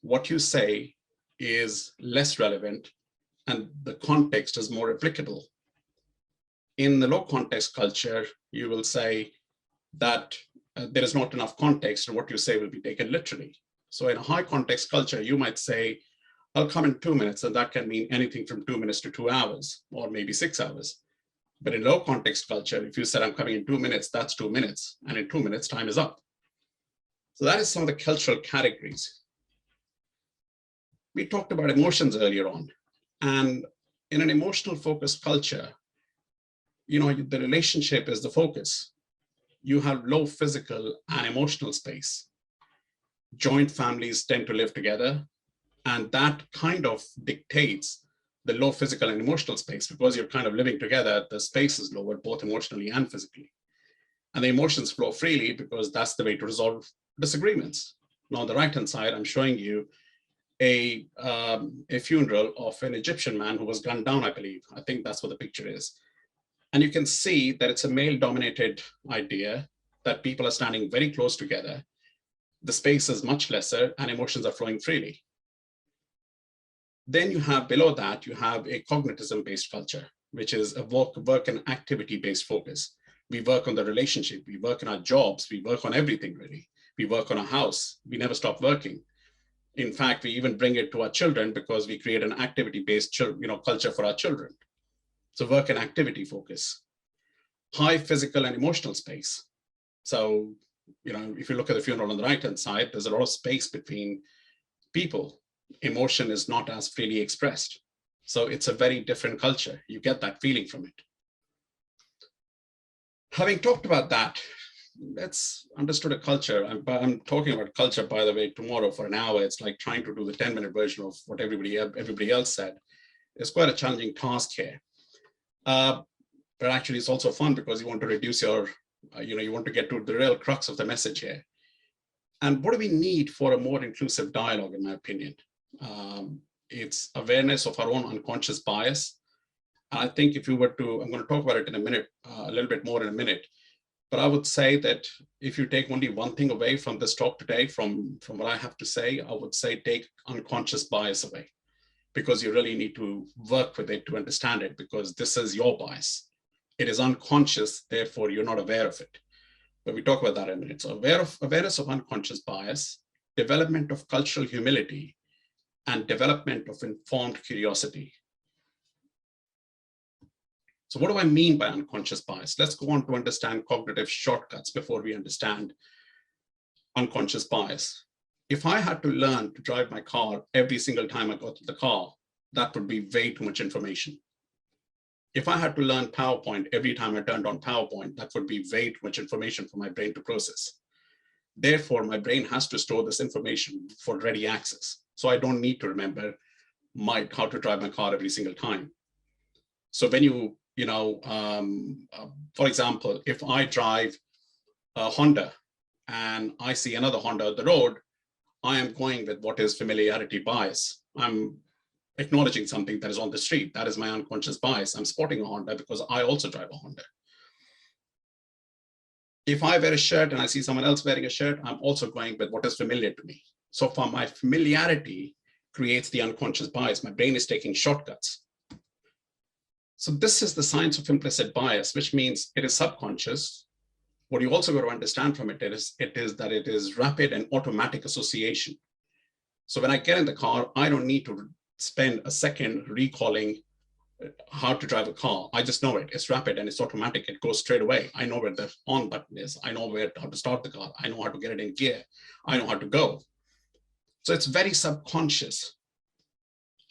what you say is less relevant and the context is more applicable. In the low context culture, you will say that there is not enough context and what you say will be taken literally. So in a high context culture, you might say, I'll come in 2 minutes, and that can mean anything from 2 minutes to 2 hours, or maybe 6 hours. But in low context culture, if you said I'm coming in 2 minutes, that's 2 minutes. And in 2 minutes, time is up. So that is some of the cultural categories. We talked about emotions earlier on. And in an emotional focused culture, the relationship is the focus. You have low physical and emotional space. Joint families tend to live together. And that kind of dictates the low physical and emotional space, because you're kind of living together, the space is lower, both emotionally and physically. And the emotions flow freely because that's the way to resolve disagreements. Now on the right-hand side, I'm showing you a funeral of an Egyptian man who was gunned down, I believe. I think that's what the picture is. And you can see that it's a male-dominated idea, that people are standing very close together. The space is much lesser and emotions are flowing freely. Then you have below that, you have a cognitism-based culture. which is a work and activity-based focus. We work on the relationship, we work on our jobs, we work on everything really. We work on our house, we never stop working. In fact, we even bring it to our children because we create an activity-based culture for our children. So work and activity focus. High physical and emotional space. So, if you look at the funeral on the right-hand side, there's a lot of space between people. Emotion is not as freely expressed. So it's a very different culture. You get that feeling from it. Having talked about that, let's understood a culture. I'm talking about culture, by the way, tomorrow for an hour. It's like trying to do the 10-minute version of what everybody else said. It's quite a challenging task here. But actually, it's also fun because you want to reduce your, you want to get to the real crux of the message here. And what do we need for a more inclusive dialogue, in my opinion? It's awareness of our own unconscious bias. And I think if you were to, I'm going to talk about it in a minute, a little bit more in a minute. But I would say that if you take only one thing away from this talk today, from what I have to say, I would say take unconscious bias away, because you really need to work with it to understand it, because this is your bias. It is unconscious, therefore you're not aware of it. But we talk about that in a minute. So awareness of unconscious bias, development of cultural humility, and development of informed curiosity. So what do I mean by unconscious bias? Let's go on to understand cognitive shortcuts before we understand unconscious bias. If I had to learn to drive my car every single time I got to the car, that would be way too much information. If I had to learn PowerPoint every time I turned on PowerPoint, that would be way too much information for my brain to process. Therefore, my brain has to store this information for ready access. So I don't need to remember how to drive my car every single time. So when for example, if I drive a Honda and I see another Honda on the road, I am going with what is familiarity bias. I'm acknowledging something that is on the street. That is my unconscious bias. I'm spotting a Honda because I also drive a Honda. If I wear a shirt and I see someone else wearing a shirt, I'm also going with what is familiar to me. So for my familiarity creates the unconscious bias. My brain is taking shortcuts. So this is the science of implicit bias, which means it is subconscious. What you also got to understand from it is that it is rapid and automatic association. So when I get in the car, I don't need to spend a second recalling how to drive a car. I just know it. It's rapid and it's automatic. It goes straight away. I know where the on button is. I know how to start the car. I know how to get it in gear. I know how to go. So it's very subconscious.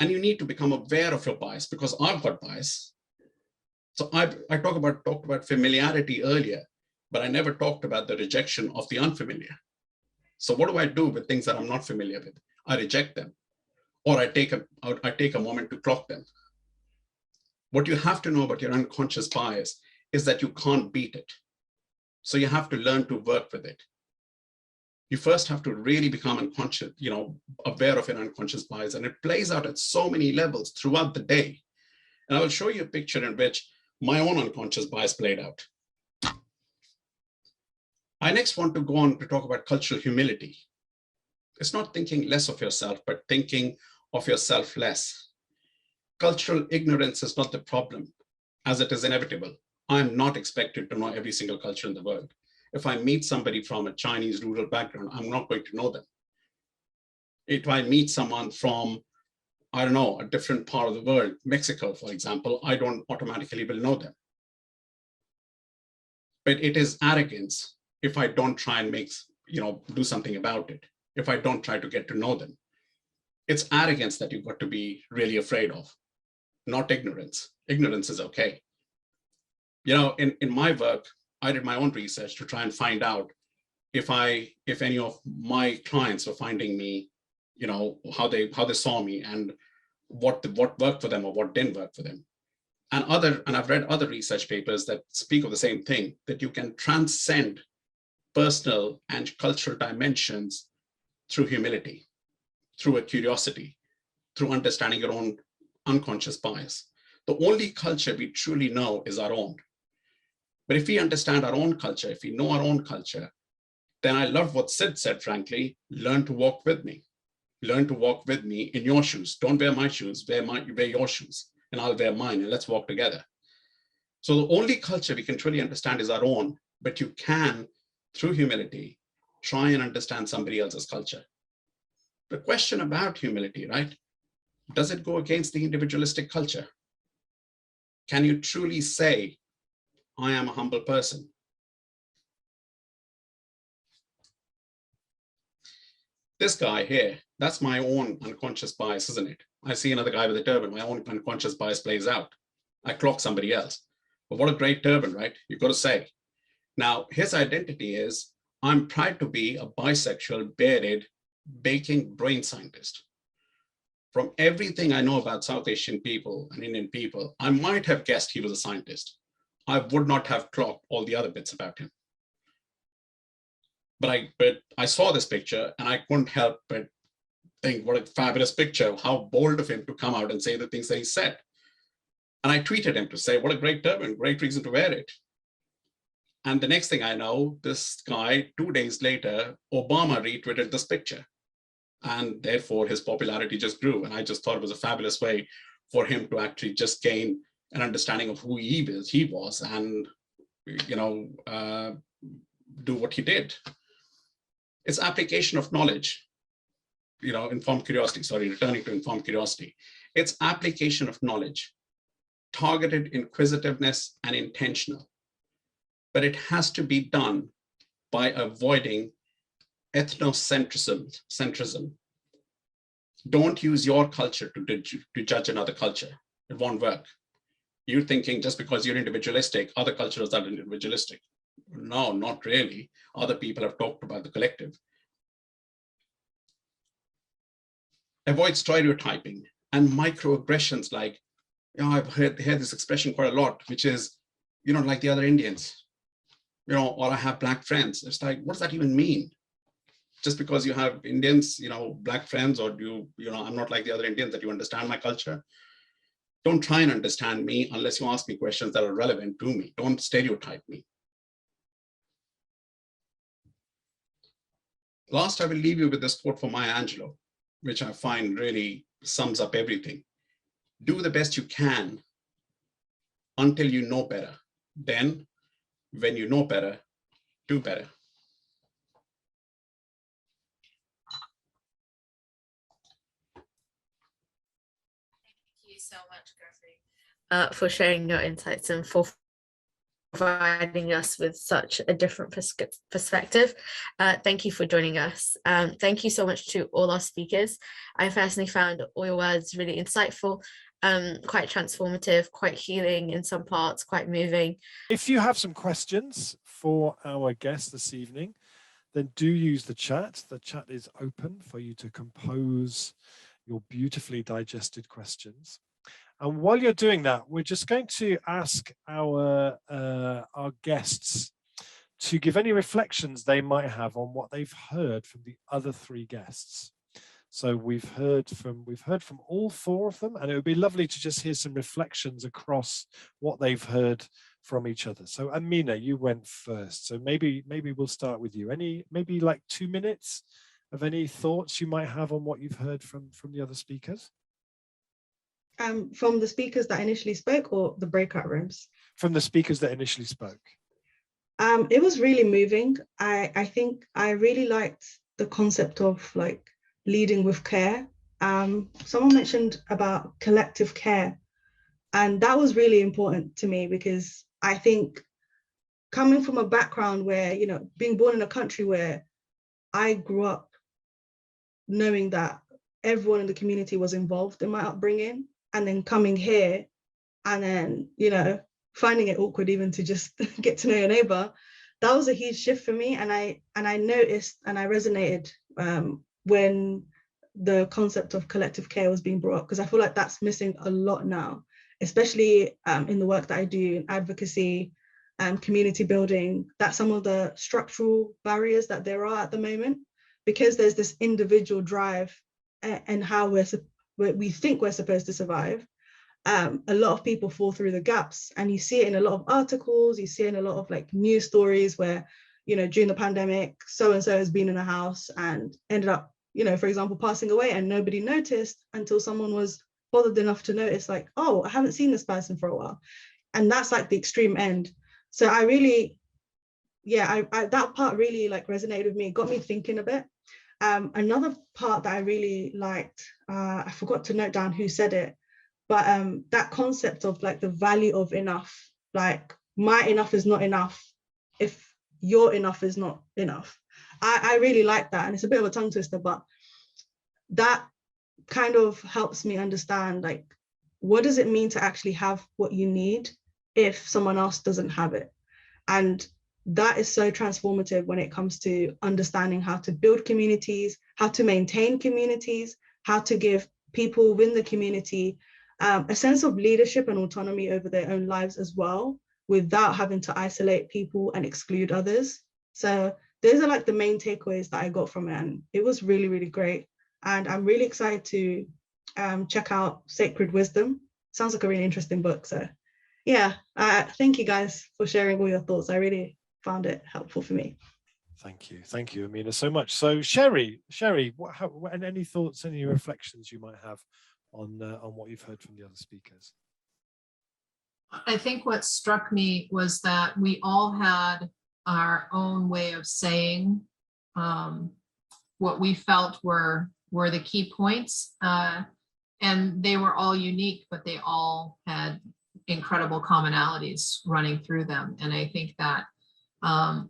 And you need to become aware of your bias, because I've got bias. So I talked about familiarity earlier, but I never talked about the rejection of the unfamiliar. So what do I do with things that I'm not familiar with? I reject them, or I take a moment to clock them. What you have to know about your unconscious bias is that you can't beat it. So you have to learn to work with it. You first have to really become unconscious, aware of your unconscious bias, and it plays out at so many levels throughout the day. And I will show you a picture in which my own unconscious bias played out. I next want to go on to talk about cultural humility. It's not thinking less of yourself, but thinking of yourself less. Cultural ignorance is not the problem, as it is inevitable. I am not expected to know every single culture in the world. If I meet somebody from a Chinese rural background, I'm not going to know them. If I meet someone from, I don't know, a different part of the world, Mexico, for example, I don't automatically will know them. But it is arrogance if I don't try and do something about it, if I don't try to get to know them. It's arrogance that you've got to be really afraid of, not ignorance. Ignorance is okay. In my work, I did my own research to try and find out if any of my clients were finding me, how they saw me and what worked for them or what didn't work for them. And I've read other research papers that speak of the same thing, that you can transcend personal and cultural dimensions through humility, through a curiosity, through understanding your own unconscious bias. The only culture we truly know is our own. But if we understand our own culture, if we know our own culture, then I love what Sid said, frankly, learn to walk with me. Learn to walk with me in your shoes. Don't wear my shoes, wear your shoes. and I'll wear mine, and let's walk together. So the only culture we can truly understand is our own, but you can, through humility, try and understand somebody else's culture. The question about humility, right? Does it go against the individualistic culture? Can you truly say, I am a humble person? This guy here, that's my own unconscious bias, isn't it? I see another guy with a turban, my own unconscious bias plays out. I clock somebody else. But what a great turban, right? You've got to say. Now, his identity is, I'm proud to be a bisexual, bearded, baking brain scientist. From everything I know about South Asian people and Indian people, I might have guessed he was a scientist. I would not have clocked all the other bits about him. But I saw this picture and I couldn't help but think, what a fabulous picture, how bold of him to come out and say the things that he said. And I tweeted him to say, what a great turban, great reason to wear it. And the next thing I know, this guy, 2 days later, Obama retweeted this picture. And therefore his popularity just grew. And I just thought it was a fabulous way for him to actually just gain an understanding of who he was and, you know, do what he did. It's application of knowledge, you know, informed curiosity, sorry, returning to informed curiosity. It's application of knowledge, targeted inquisitiveness and intentional. But it has to be done by avoiding ethnocentrism. Don't use your culture to judge another culture. It won't work. You're thinking just because you're individualistic, other cultures are individualistic. No, not really. Other people have talked about the collective. Avoid stereotyping and microaggressions like, you know, I've heard this expression quite a lot, which is, you know, like the other Indians, you know, or I have black friends. It's like, what does that even mean? Just because you have Indians, you know, black friends, or you know, I'm not like the other Indians, that you understand my culture. Don't try and understand me unless you ask me questions that are relevant to me. Don't stereotype me. Last, I will leave you with this quote from Maya Angelou, which I find really sums up everything. Do the best you can until you know better. Then, when you know better, do better. Thank you so much, Gurpreet, for sharing your insights and for providing us with such a different perspective. Thank you for joining us. Thank you so much to all our speakers. I personally found all your words really insightful, quite transformative, quite healing in some parts, quite moving. If you have some questions for our guests this evening, then do use the chat. The chat is open for you to compose your beautifully digested questions. And while you're doing that, we're just going to ask our guests to give any reflections they might have on what they've heard from the other three guests. So we've heard from all four of them, and it would be lovely to just hear some reflections across what they've heard from each other. So Amina, you went first. So maybe we'll start with you. Maybe like 2 minutes of any thoughts you might have on what you've heard from the other speakers? From the speakers that initially spoke, or the breakout rooms? From the speakers that initially spoke. It was really moving. I think I really liked the concept of like leading with care. Someone mentioned about collective care, and that was really important to me, because I think coming from a background where, you know, being born in a country where I grew up knowing that everyone in the community was involved in my upbringing, and then coming here and then, you know, finding it awkward even to just get to know your neighbor, that was a huge shift for me. And I noticed and I resonated when the concept of collective care was being brought up, because I feel like that's missing a lot now, especially in the work that I do in advocacy and community building, that some of the structural barriers that there are at the moment, because there's this individual drive and how we think we're supposed to survive, a lot of people fall through the gaps. And you see it in a lot of articles, you see it in a lot of like news stories where, you know, during the pandemic, so-and-so has been in a house and ended up, you know, for example, passing away, and nobody noticed until someone was bothered enough to notice, like, oh, I haven't seen this person for a while. And that's like the extreme end. So I really, yeah, I that part really like resonated with me, got me thinking a bit. Another part that I really liked, I forgot to note down who said it, but that concept of like the value of enough, like my enough is not enough if your enough is not enough. I really like that. And it's a bit of a tongue twister, but that kind of helps me understand, like, what does it mean to actually have what you need if someone else doesn't have it? And that is so transformative when it comes to understanding how to build communities, how to maintain communities, how to give people within the community a sense of leadership and autonomy over their own lives as well, without having to isolate people and exclude others. So those are like the main takeaways that I got from it. And it was really, really great. And I'm really excited to check out Sacred Wisdom. Sounds like a really interesting book. So yeah, thank you guys for sharing all your thoughts. I really found it helpful for me. Thank you, Amina, so much. So Sherri, any thoughts, any reflections you might have on what you've heard from the other speakers? I think what struck me was that we all had our own way of saying what we felt were the key points, and they were all unique, but they all had incredible commonalities running through them. And I think that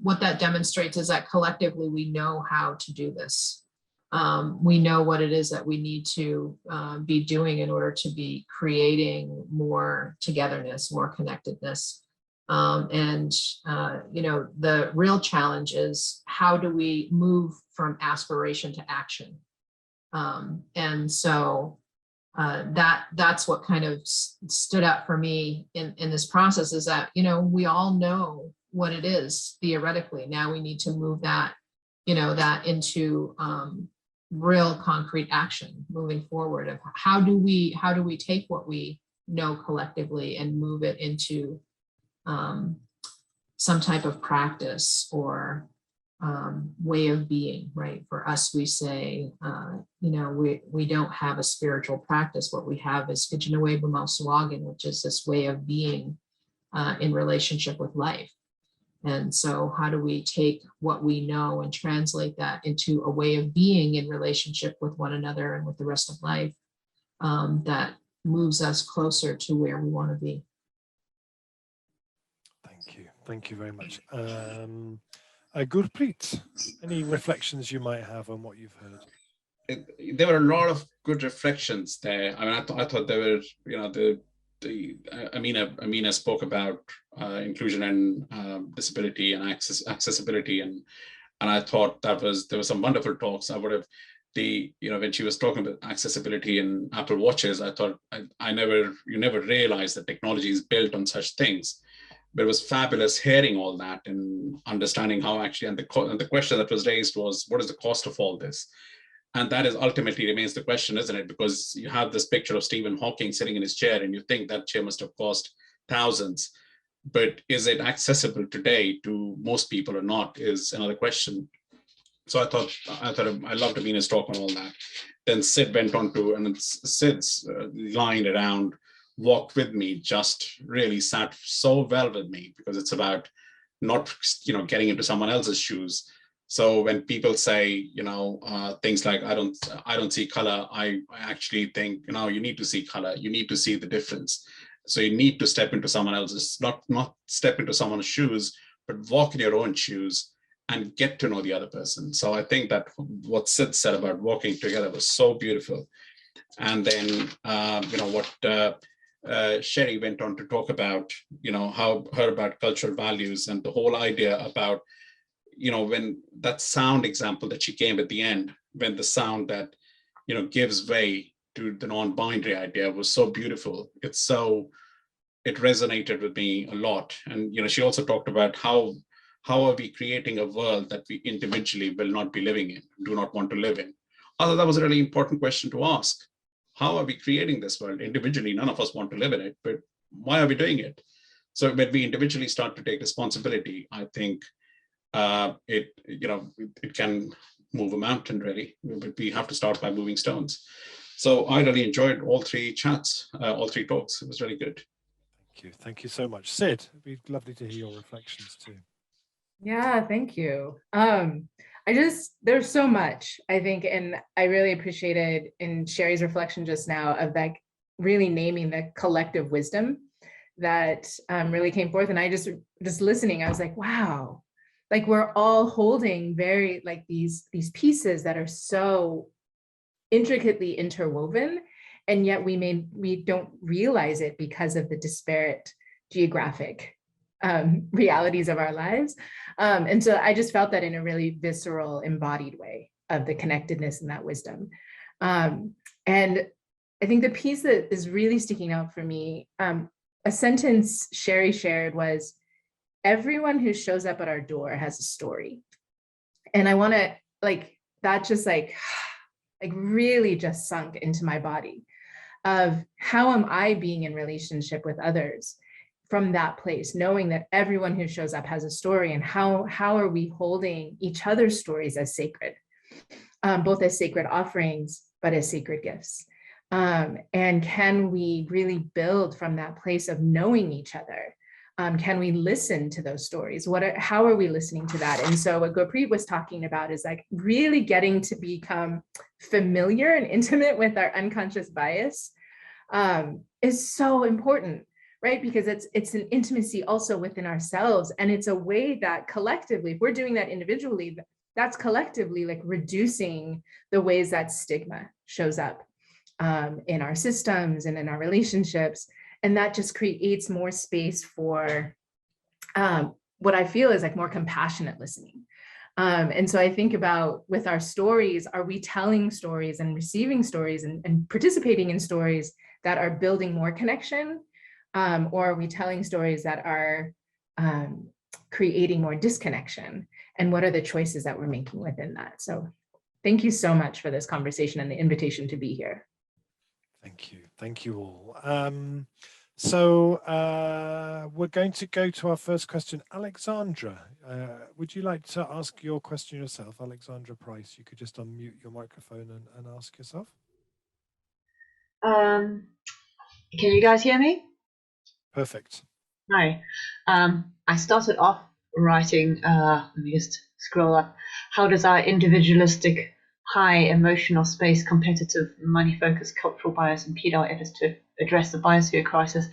what that demonstrates is that collectively we know how to do this. We know what it is that we need to be doing in order to be creating more togetherness, more connectedness. You know, the real challenge is, how do we move from aspiration to action? And so that's what kind of stood out for me in this process, is that, you know, we all know what it is theoretically. Now we need to move that, you know, that into real concrete action moving forward. Of how do we take what we know collectively and move it into some type of practice or way of being, right? For us, we say, you know, we don't have a spiritual practice. What we have is Gijinawe B'Mauswagan, which is this way of being in relationship with life. And so how do we take what we know and translate that into a way of being in relationship with one another and with the rest of life that moves us closer to where we want to be? Thank you very much. Gurpreet, any reflections you might have on what you've heard? There were a lot of good reflections there. I mean, I thought there were, you know, Amina spoke about inclusion and disability and accessibility, and I thought there were some wonderful talks. I would have you know, when she was talking about accessibility in Apple Watches, I thought you never realize that technology is built on such things. But it was fabulous hearing all that and understanding how actually, and the question that was raised was, what is the cost of all this? And that is ultimately remains the question, isn't it? Because you have this picture of Stephen Hawking sitting in his chair and you think that chair must have cost thousands, but is it accessible today to most people or not is another question. So I loved Amina's talk on all that. Then Sid went on to, and Sid's line around walk with me just really sat so well with me, because it's about not, you know, getting into someone else's shoes. So when people say, you know, things like, I don't see color, I actually think, you know, you need to see color, you need to see the difference. So you need to step into someone else's, not step into someone's shoes, but walk in your own shoes and get to know the other person. So I think that what Sid said about walking together was so beautiful. And then, you know, what Sherri went on to talk about, you know, about cultural values and the whole idea about, you know, when that sound example that she gave at the end, when the sound that, you know, gives way to the non-binary idea was so beautiful. It resonated with me a lot. And, you know, she also talked about how are we creating a world that we individually will not be living in, do not want to live in? I thought that was a really important question to ask. How are we creating this world? Individually, none of us want to live in it, but why are we doing it? So when we individually start to take responsibility, I think it can move a mountain really, but we have to start by moving stones. So I really enjoyed all three chats, all three talks. It was really good. Thank you so much. Sid, it'd be lovely to hear your reflections too. Yeah, thank you. There's so much, I think, and I really appreciated in Sherri's reflection just now of like really naming the collective wisdom that really came forth. And I just listening, I was like, wow, like we're all holding very like these pieces that are so intricately interwoven, and yet we don't realize it because of the disparate geographic realities of our lives. And so I just felt that in a really visceral, embodied way of the connectedness and that wisdom. And I think the piece that is really sticking out for me, a sentence Sherri shared was, everyone who shows up at our door has a story. And I want to like, that just like really just sunk into my body of how am I being in relationship with others from that place, knowing that everyone who shows up has a story, and how are we holding each other's stories as sacred, both as sacred offerings, but as sacred gifts. And can we really build from that place of knowing each other? Can we listen to those stories? How are we listening to that? And so what Gurpreet was talking about is like really getting to become familiar and intimate with our unconscious bias is so important, right? Because it's an intimacy also within ourselves. And it's a way that collectively, if we're doing that individually, that's collectively like reducing the ways that stigma shows up in our systems and in our relationships. And that just creates more space for what I feel is like more compassionate listening. And so I think about with our stories, are we telling stories and receiving stories and participating in stories that are building more connection? Or are we telling stories that are creating more disconnection? And what are the choices that we're making within that? So thank you so much for this conversation and the invitation to be here. Thank you all. So we're going to go to our first question. Alexandra, would you like to ask your question yourself? Alexandra Price, you could just unmute your microphone and ask yourself. Can you guys hear me? Perfect. Hi. I started off writing, let me just scroll up. How does our individualistic, high emotional space, competitive, money-focused cultural bias impede our efforts to address the biosphere crisis?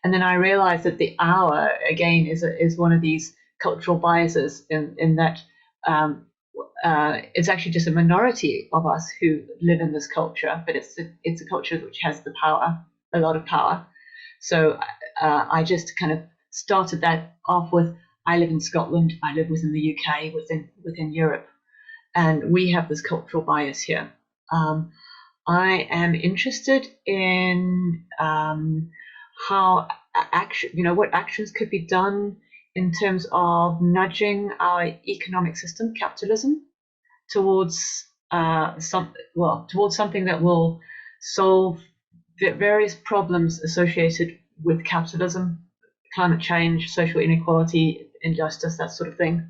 And then I realized that the hour, again, is one of these cultural biases in that it's actually just a minority of us who live in this culture, but it's a culture which has the power, a lot of power. So I just kind of started that off with, I live in Scotland, I live within the UK, within Europe, and we have this cultural bias here. I am interested in how what actions could be done in terms of nudging our economic system, capitalism, towards something that will solve the various problems associated with capitalism, climate change, social inequality, injustice, that sort of thing.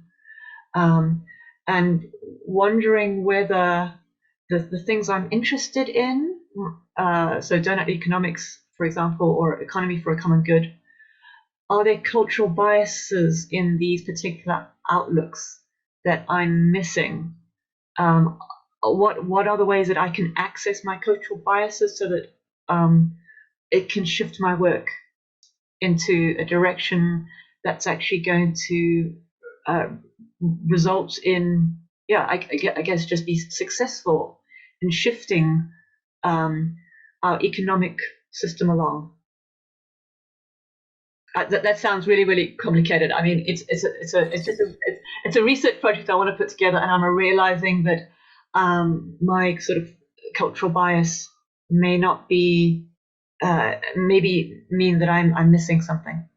And wondering whether the things I'm interested in, so donut economics, for example, or economy for a common good, are there cultural biases in these particular outlooks that I'm missing? What are the ways that I can access my cultural biases so that it can shift my work into a direction that's actually going to result in, I guess, just be successful in shifting our economic system along. That sounds really, really complicated. I mean, it's a research project I want to put together, and I'm realizing that my sort of cultural bias may not be maybe mean that I'm missing something.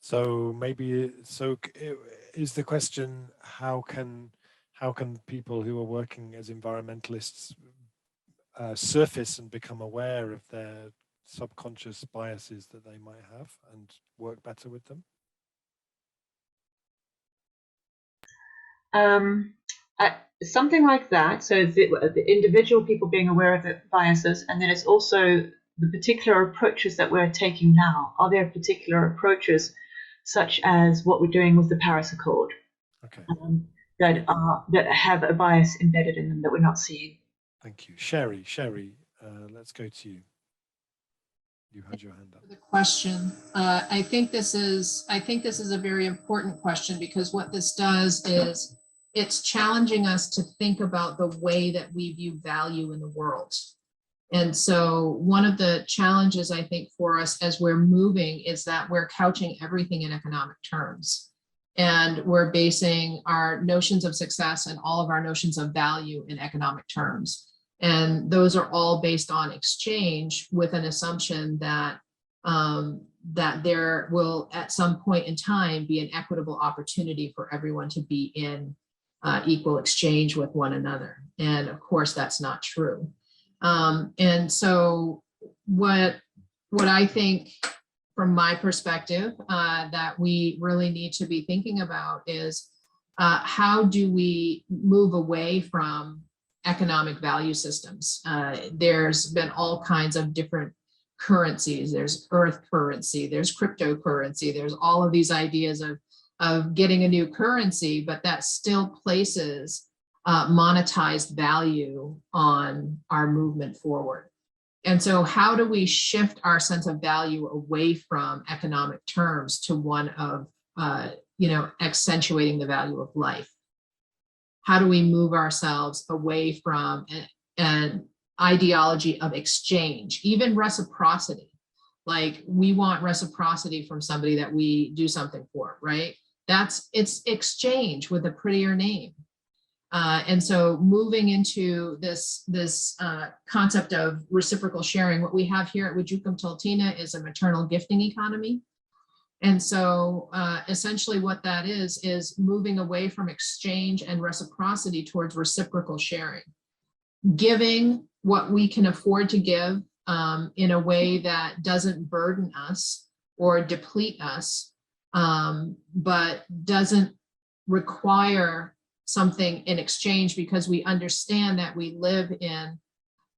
So is the question, how can people who are working as environmentalists surface and become aware of their subconscious biases that they might have and work better with them? something like that. So the individual people being aware of the biases, and then it's also the particular approaches that we're taking now. Are there particular approaches, such as what we're doing with the Paris Accord, Okay. that have a bias embedded in them that we're not seeing? Thank you. Sherri, let's go to you. You had your hand up. The question. I think this is a very important question, because what this does is it's challenging us to think about the way that we view value in the world. And so one of the challenges, I think, for us as we're moving is that we're couching everything in economic terms. And we're basing our notions of success and all of our notions of value in economic terms. And those are all based on exchange, with an assumption that that there will at some point in time be an equitable opportunity for everyone to be in equal exchange with one another. And of course, that's not true. And so what I think, from my perspective, that we really need to be thinking about is how do we move away from economic value systems? There's been all kinds of different currencies. There's earth currency, there's cryptocurrency, there's all of these ideas of getting a new currency, but that still places monetized value on our movement forward. And so how do we shift our sense of value away from economic terms to one of, accentuating the value of life? How do we move ourselves away from an ideology of exchange, even reciprocity? Like, we want reciprocity from somebody that we do something for, right? It's exchange with a prettier name. And so moving into this concept of reciprocal sharing, what we have here at Wajukum Tultina is a maternal gifting economy. And so essentially what that is moving away from exchange and reciprocity towards reciprocal sharing, giving what we can afford to give in a way that doesn't burden us or deplete us, but doesn't require something in exchange, because we understand that we live in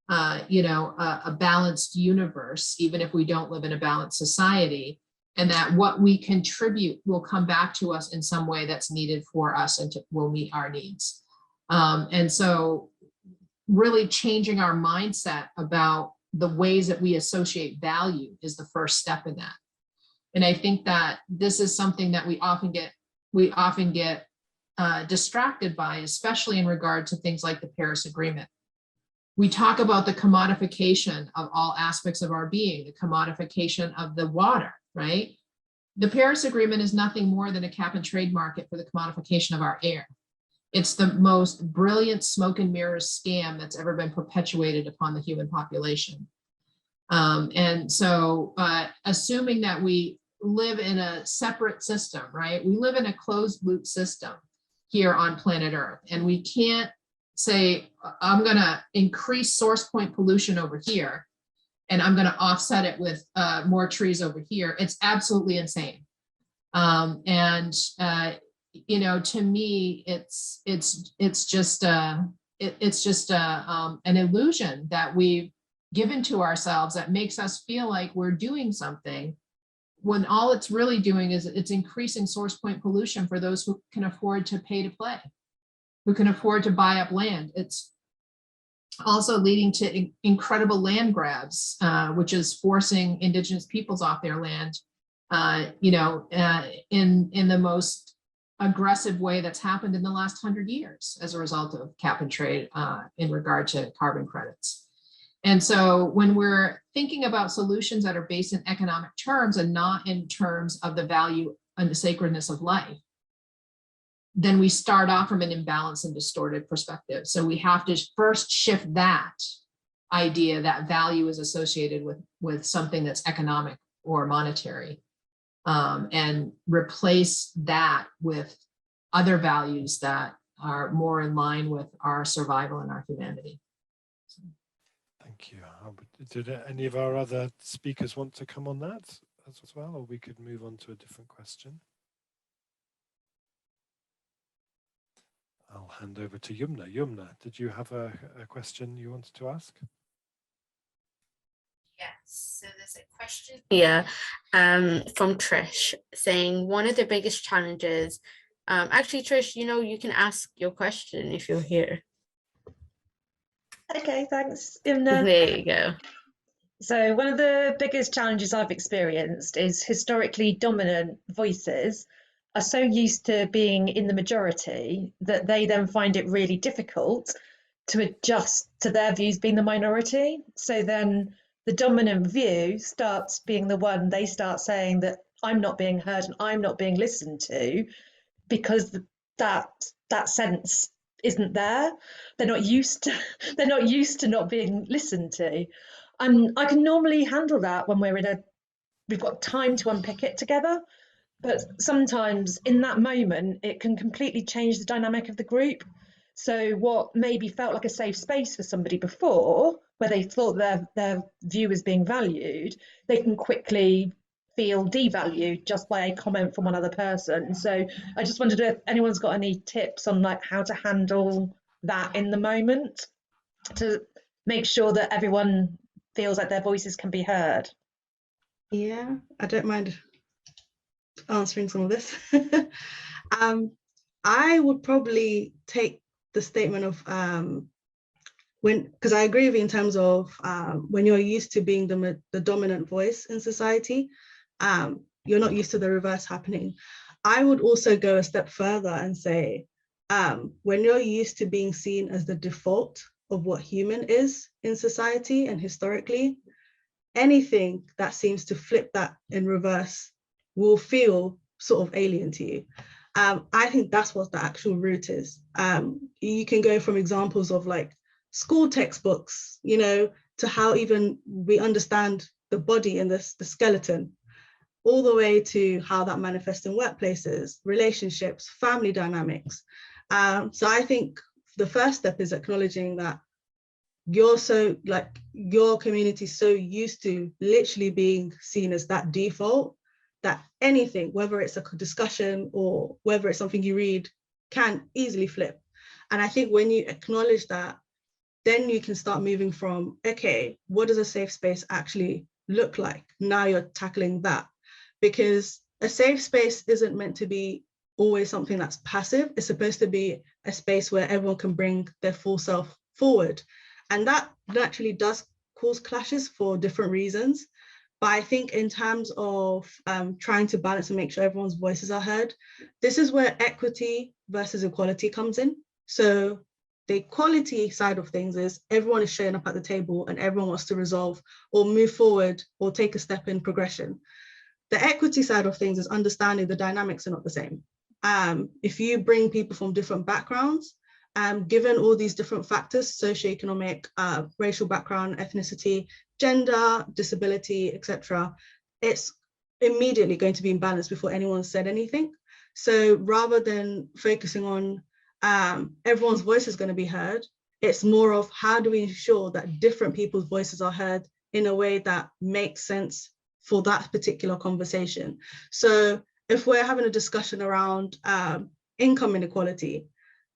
a balanced universe, even if we don't live in a balanced society, and that what we contribute will come back to us in some way that's needed for us and will meet our needs. And so really changing our mindset about the ways that we associate value is the first step in that. And I think that this is something that we often get distracted by, especially in regard to things like the Paris Agreement. We talk about the commodification of all aspects of our being, the commodification of the water, right? The Paris Agreement is nothing more than a cap and trade market for the commodification of our air. It's the most brilliant smoke and mirrors scam that's ever been perpetuated upon the human population. And so assuming that we live in a separate system, right? We live in a closed loop system here on planet Earth, and we can't say, I'm going to increase source point pollution over here, and I'm going to offset it with more trees over here. It's absolutely insane. To me, it's just an illusion that we've given to ourselves that makes us feel like we're doing something, when all it's really doing is it's increasing source point pollution for those who can afford to pay to play, who can afford to buy up land. It's also leading to incredible land grabs, which is forcing indigenous peoples off their land, in the most aggressive way that's happened in the last 100 years as a result of cap and trade in regard to carbon credits. And so when we're thinking about solutions that are based in economic terms and not in terms of the value and the sacredness of life, then we start off from an imbalanced and distorted perspective. So we have to first shift that idea that value is associated with something that's economic or monetary, and replace that with other values that are more in line with our survival and our humanity. Thank you. Did any of our other speakers want to come on that as well, or we could move on to a different question? I'll hand over to Yumna. Yumna, did you have a question you wanted to ask? Yes, so there's a question here from Trish saying one of the biggest challenges, actually Trish, you can ask your question if you're here. Okay, thanks, Imna. There you go. So one of the biggest challenges I've experienced is historically dominant voices are so used to being in the majority that they then find it really difficult to adjust to their views being the minority. So then the dominant view starts being the one they start saying that I'm not being heard and I'm not being listened to, because that sense isn't there. They're not used to not being listened to. And I can normally handle that when we've got time to unpick it together. But sometimes in that moment, it can completely change the dynamic of the group. So what maybe felt like a safe space for somebody before, where they thought their view was being valued, they can quickly feel devalued just by a comment from one other person. So I just wondered if anyone's got any tips on like how to handle that in the moment to make sure that everyone feels like their voices can be heard. Yeah, I don't mind answering some of this. I would probably take the statement of because I agree with you in terms of when you're used to being the dominant voice in society, you're not used to the reverse happening. I would also go a step further and say, when you're used to being seen as the default of what human is in society and historically, anything that seems to flip that in reverse will feel sort of alien to you. I think that's what the actual root is. You can go from examples of like school textbooks, to how even we understand the body and the skeleton, all the way to how that manifests in workplaces, relationships, family dynamics. So I think the first step is acknowledging that your community is so used to literally being seen as that default, that anything, whether it's a discussion or whether it's something you read, can easily flip. And I think when you acknowledge that, then you can start moving from, okay, what does a safe space actually look like? Now you're tackling that, because a safe space isn't meant to be always something that's passive. It's supposed to be a space where everyone can bring their full self forward. And that naturally does cause clashes for different reasons. But I think in terms of trying to balance and make sure everyone's voices are heard, this is where equity versus equality comes in. So the equality side of things is everyone is showing up at the table and everyone wants to resolve or move forward or take a step in progression. The equity side of things is understanding the dynamics are not the same. If you bring people from different backgrounds, given all these different factors, socioeconomic, racial background, ethnicity, gender, disability, etc., it's immediately going to be imbalanced before anyone said anything. So rather than focusing on everyone's voice is going to be heard, it's more of how do we ensure that different people's voices are heard in a way that makes sense for that particular conversation. So if we're having a discussion around income inequality,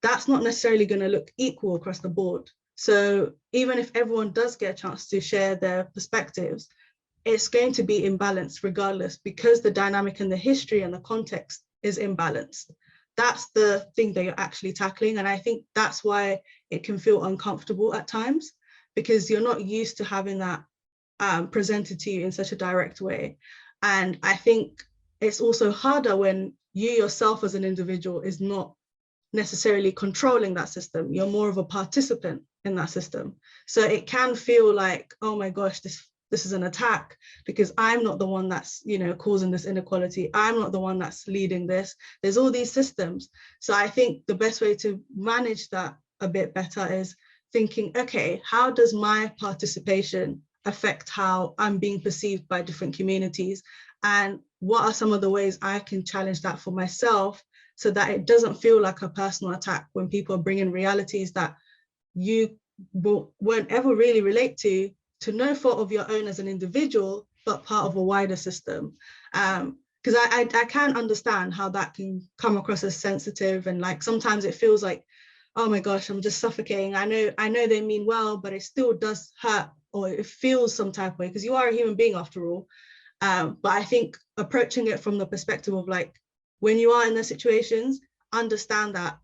that's not necessarily going to look equal across the board. So even if everyone does get a chance to share their perspectives, it's going to be imbalanced regardless, because the dynamic and the history and the context is imbalanced. That's the thing that you're actually tackling. And I think that's why it can feel uncomfortable at times, because you're not used to having that presented to you in such a direct way. And I think it's also harder when you yourself as an individual is not necessarily controlling that system. You're more of a participant in that system. So it can feel like, oh my gosh, this is an attack because I'm not the one that's, causing this inequality. I'm not the one that's leading this. There's all these systems. So I think the best way to manage that a bit better is thinking, okay, how does my participation affect how I'm being perceived by different communities? And what are some of the ways I can challenge that for myself so that it doesn't feel like a personal attack when people are bringing realities that you won't ever really relate to no fault of your own as an individual, but part of a wider system. Because I can understand how that can come across as sensitive, and like sometimes it feels like oh my gosh, I'm just suffocating. I know they mean well, but it still does hurt, or it feels some type of way, because you are a human being after all. But I think approaching it from the perspective of like, when you are in those situations, understand that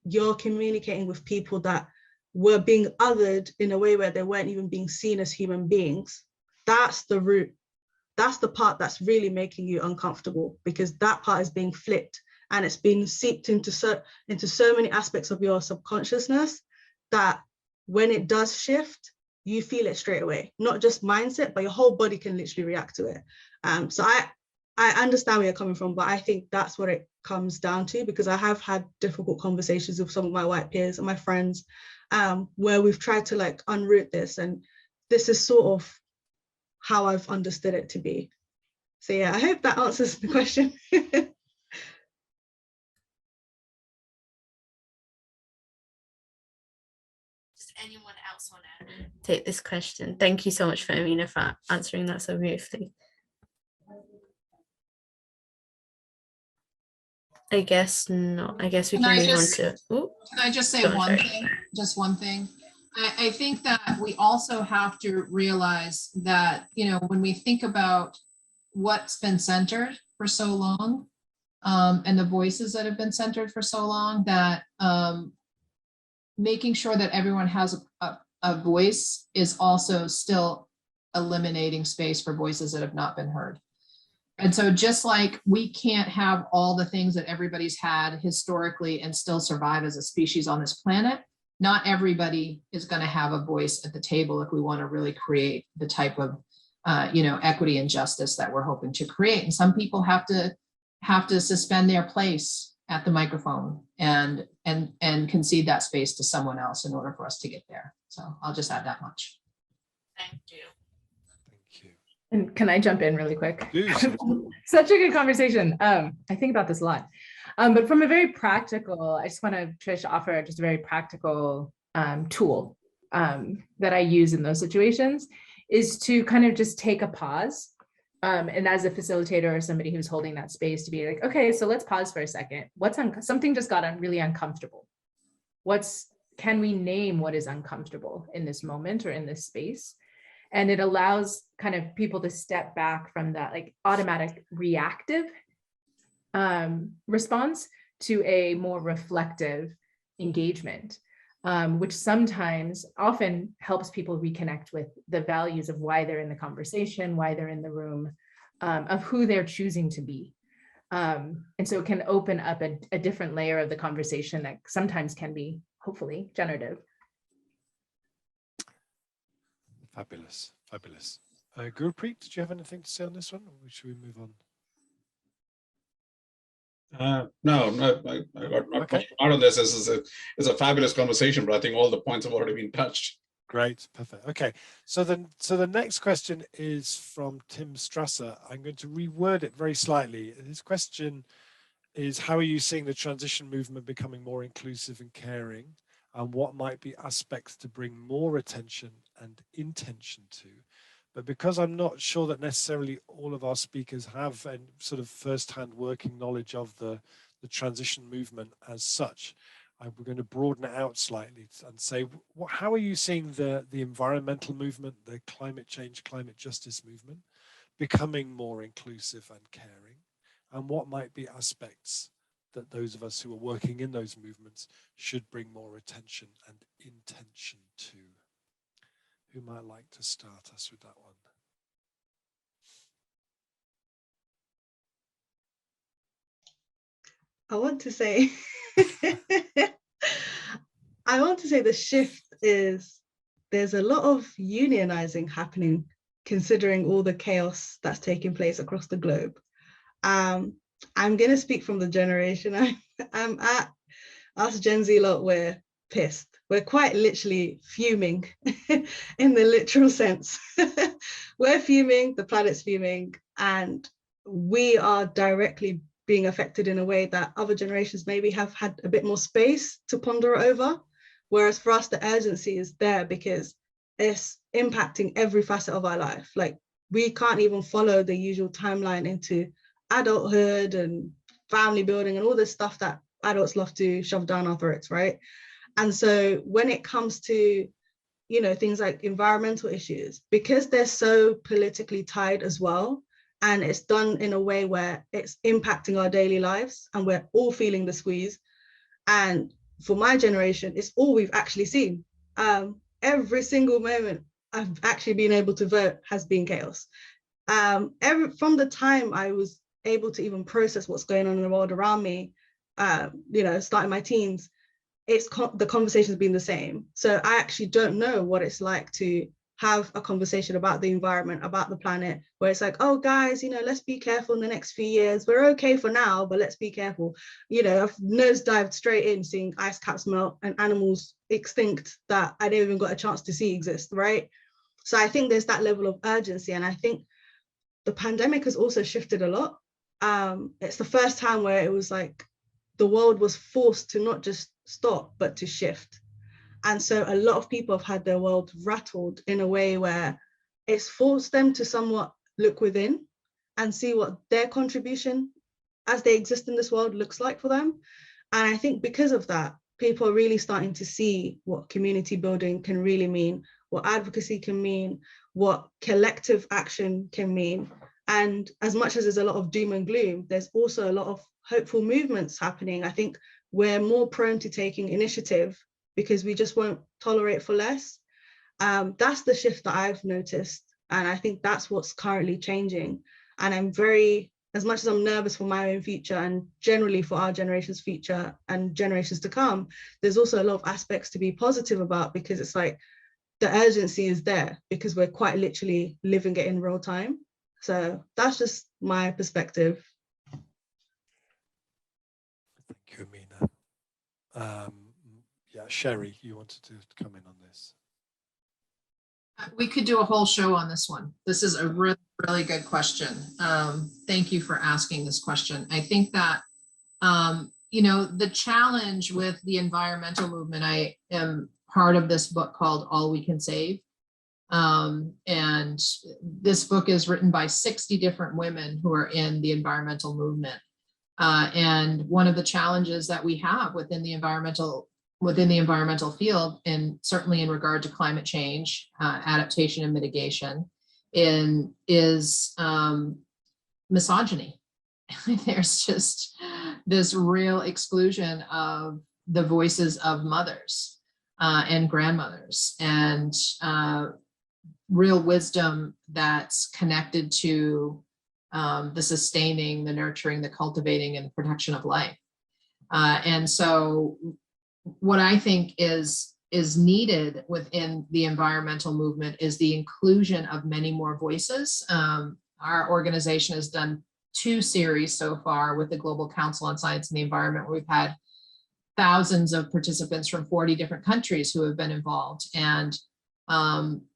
you're communicating with people that were being othered in a way where they weren't even being seen as human beings. That's the root. That's the part that's really making you uncomfortable, because that part is being flipped and it's been seeped into so many aspects of your subconsciousness that when it does shift, you feel it straight away. Not just mindset, but your whole body can literally react to it. So I understand where you're coming from, but I think that's what it comes down to, because I have had difficult conversations with some of my white peers and my friends, where we've tried to like unroot this, and this is sort of how I've understood it to be. So yeah, I hope that answers the question. Does anyone else want to take this question? Thank you so much for Amina for answering that so beautifully. I guess not. I guess we can move on to. Ooh, can I just say sorry, one sorry. thing? Just one thing. I think that we also have to realize that, you know, when we think about what's been centered for so long, and the voices that have been centered for so long, that making sure that everyone has a voice is also still eliminating space for voices that have not been heard. And so just like we can't have all the things that everybody's had historically and still survive as a species on this planet, not everybody is going to have a voice at the table if we want to really create the type of equity and justice that we're hoping to create. And some people have to suspend their place at the microphone and concede that space to someone else in order for us to get there. So I'll just add that much. Thank you. Thank you. And can I jump in really quick? Do. Such a good conversation. I think about this a lot. But from a very practical, I just want to try to offer just a very practical tool that I use in those situations, is to kind of just take a pause. And as a facilitator or somebody who's holding that space, to be like, okay, so let's pause for a second. Something just got really uncomfortable. Can we name what is uncomfortable in this moment or in this space? And it allows kind of people to step back from that like automatic reactive response to a more reflective engagement, which often helps people reconnect with the values of why they're in the conversation, why they're in the room, of who they're choosing to be. And so it can open up a different layer of the conversation that sometimes can be, hopefully, generative. Fabulous, fabulous. Gurpreet, did you have anything to say on this one, or should we move on? No, I got not much out of this. It's a fabulous conversation, but I think all the points have already been touched. Great, perfect. Okay, so the next question is from Tim Strasser. I'm going to reword it very slightly. His question is, how are you seeing the transition movement becoming more inclusive and caring? And what might be aspects to bring more attention and intention to? But because I'm not sure that necessarily all of our speakers have a sort of first-hand working knowledge of the transition movement as such, we're going to broaden it out slightly and say, how are you seeing the environmental movement, the climate change, climate justice movement becoming more inclusive and caring? And what might be aspects that those of us who are working in those movements should bring more attention and intention to? Who might like to start us with that one? I want to say the shift is, there's a lot of unionizing happening, considering all the chaos that's taking place across the globe. I'm going to speak from the generation I'm at. Us Gen Z lot, we're pissed. We're quite literally fuming in the literal sense. We're fuming, the planet's fuming, and we are directly being affected in a way that other generations maybe have had a bit more space to ponder over. Whereas for us, the urgency is there because it's impacting every facet of our life. Like, we can't even follow the usual timeline into adulthood and family building and all this stuff that adults love to shove down our throats, right? And so when it comes to, you know, things like environmental issues, because they're so politically tied as well, and it's done in a way where it's impacting our daily lives and we're all feeling the squeeze. And for my generation, it's all we've actually seen. Every single moment I've actually been able to vote has been chaos. From the time I was able to even process what's going on in the world around me, you know, starting my teens, the conversation's been the same. So I actually don't know what it's like to have a conversation about the environment, about the planet, where it's like, oh guys, you know, let's be careful in the next few years. We're okay for now, but let's be careful. You know, I've nosedived straight in seeing ice caps melt and animals extinct that I never even got a chance to see exist, right? So I think there's that level of urgency. And I think the pandemic has also shifted a lot. It's the first time where it was like the world was forced to not just stop, but to shift. And so a lot of people have had their world rattled in a way where it's forced them to somewhat look within and see what their contribution as they exist in this world looks like for them. And I think because of that, people are really starting to see what community building can really mean, what advocacy can mean, what collective action can mean. And as much as there's a lot of doom and gloom, there's also a lot of hopeful movements happening. I think we're more prone to taking initiative because we just won't tolerate for less. That's the shift that I've noticed. And I think that's what's currently changing. And I'm very, as much as I'm nervous for my own future and generally for our generation's future and generations to come, there's also a lot of aspects to be positive about, because it's like the urgency is there because we're quite literally living it in real time. So that's just my perspective. Thank you, Amina. Yeah, Sherri, you wanted to come in on this. We could do a whole show on this one. This is a really, really good question. Thank you for asking this question. I think that, you know, the challenge with the environmental movement, I am part of this book called All We Can Save. And this book is written by 60 different women who are in the environmental movement. And one of the challenges that we have within the environmental field, and certainly in regard to climate change, adaptation and mitigation, is misogyny. There's just this real exclusion of the voices of mothers and grandmothers, and real wisdom that's connected to the sustaining, the nurturing, the cultivating, and the protection of life. And so what I think is needed within the environmental movement is the inclusion of many more voices. Our organization has done 2 series so far with the Global Council on Science and the Environment, where we've had thousands of participants from 40 different countries who have been involved. And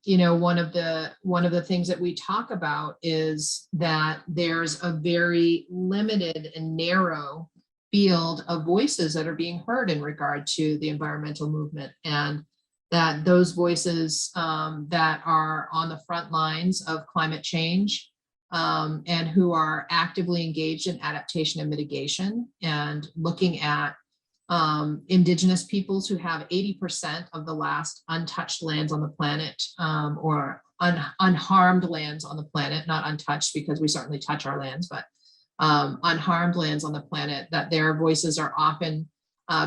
you know, one of the things that we talk about is that there's a very limited and narrow field of voices that are being heard in regard to the environmental movement, and that those voices that are on the front lines of climate change and who are actively engaged in adaptation and mitigation, and looking at indigenous peoples who have 80% of the last untouched lands on the planet, or unharmed lands on the planet, not untouched because we certainly touch our lands, but unharmed lands on the planet, that their voices are often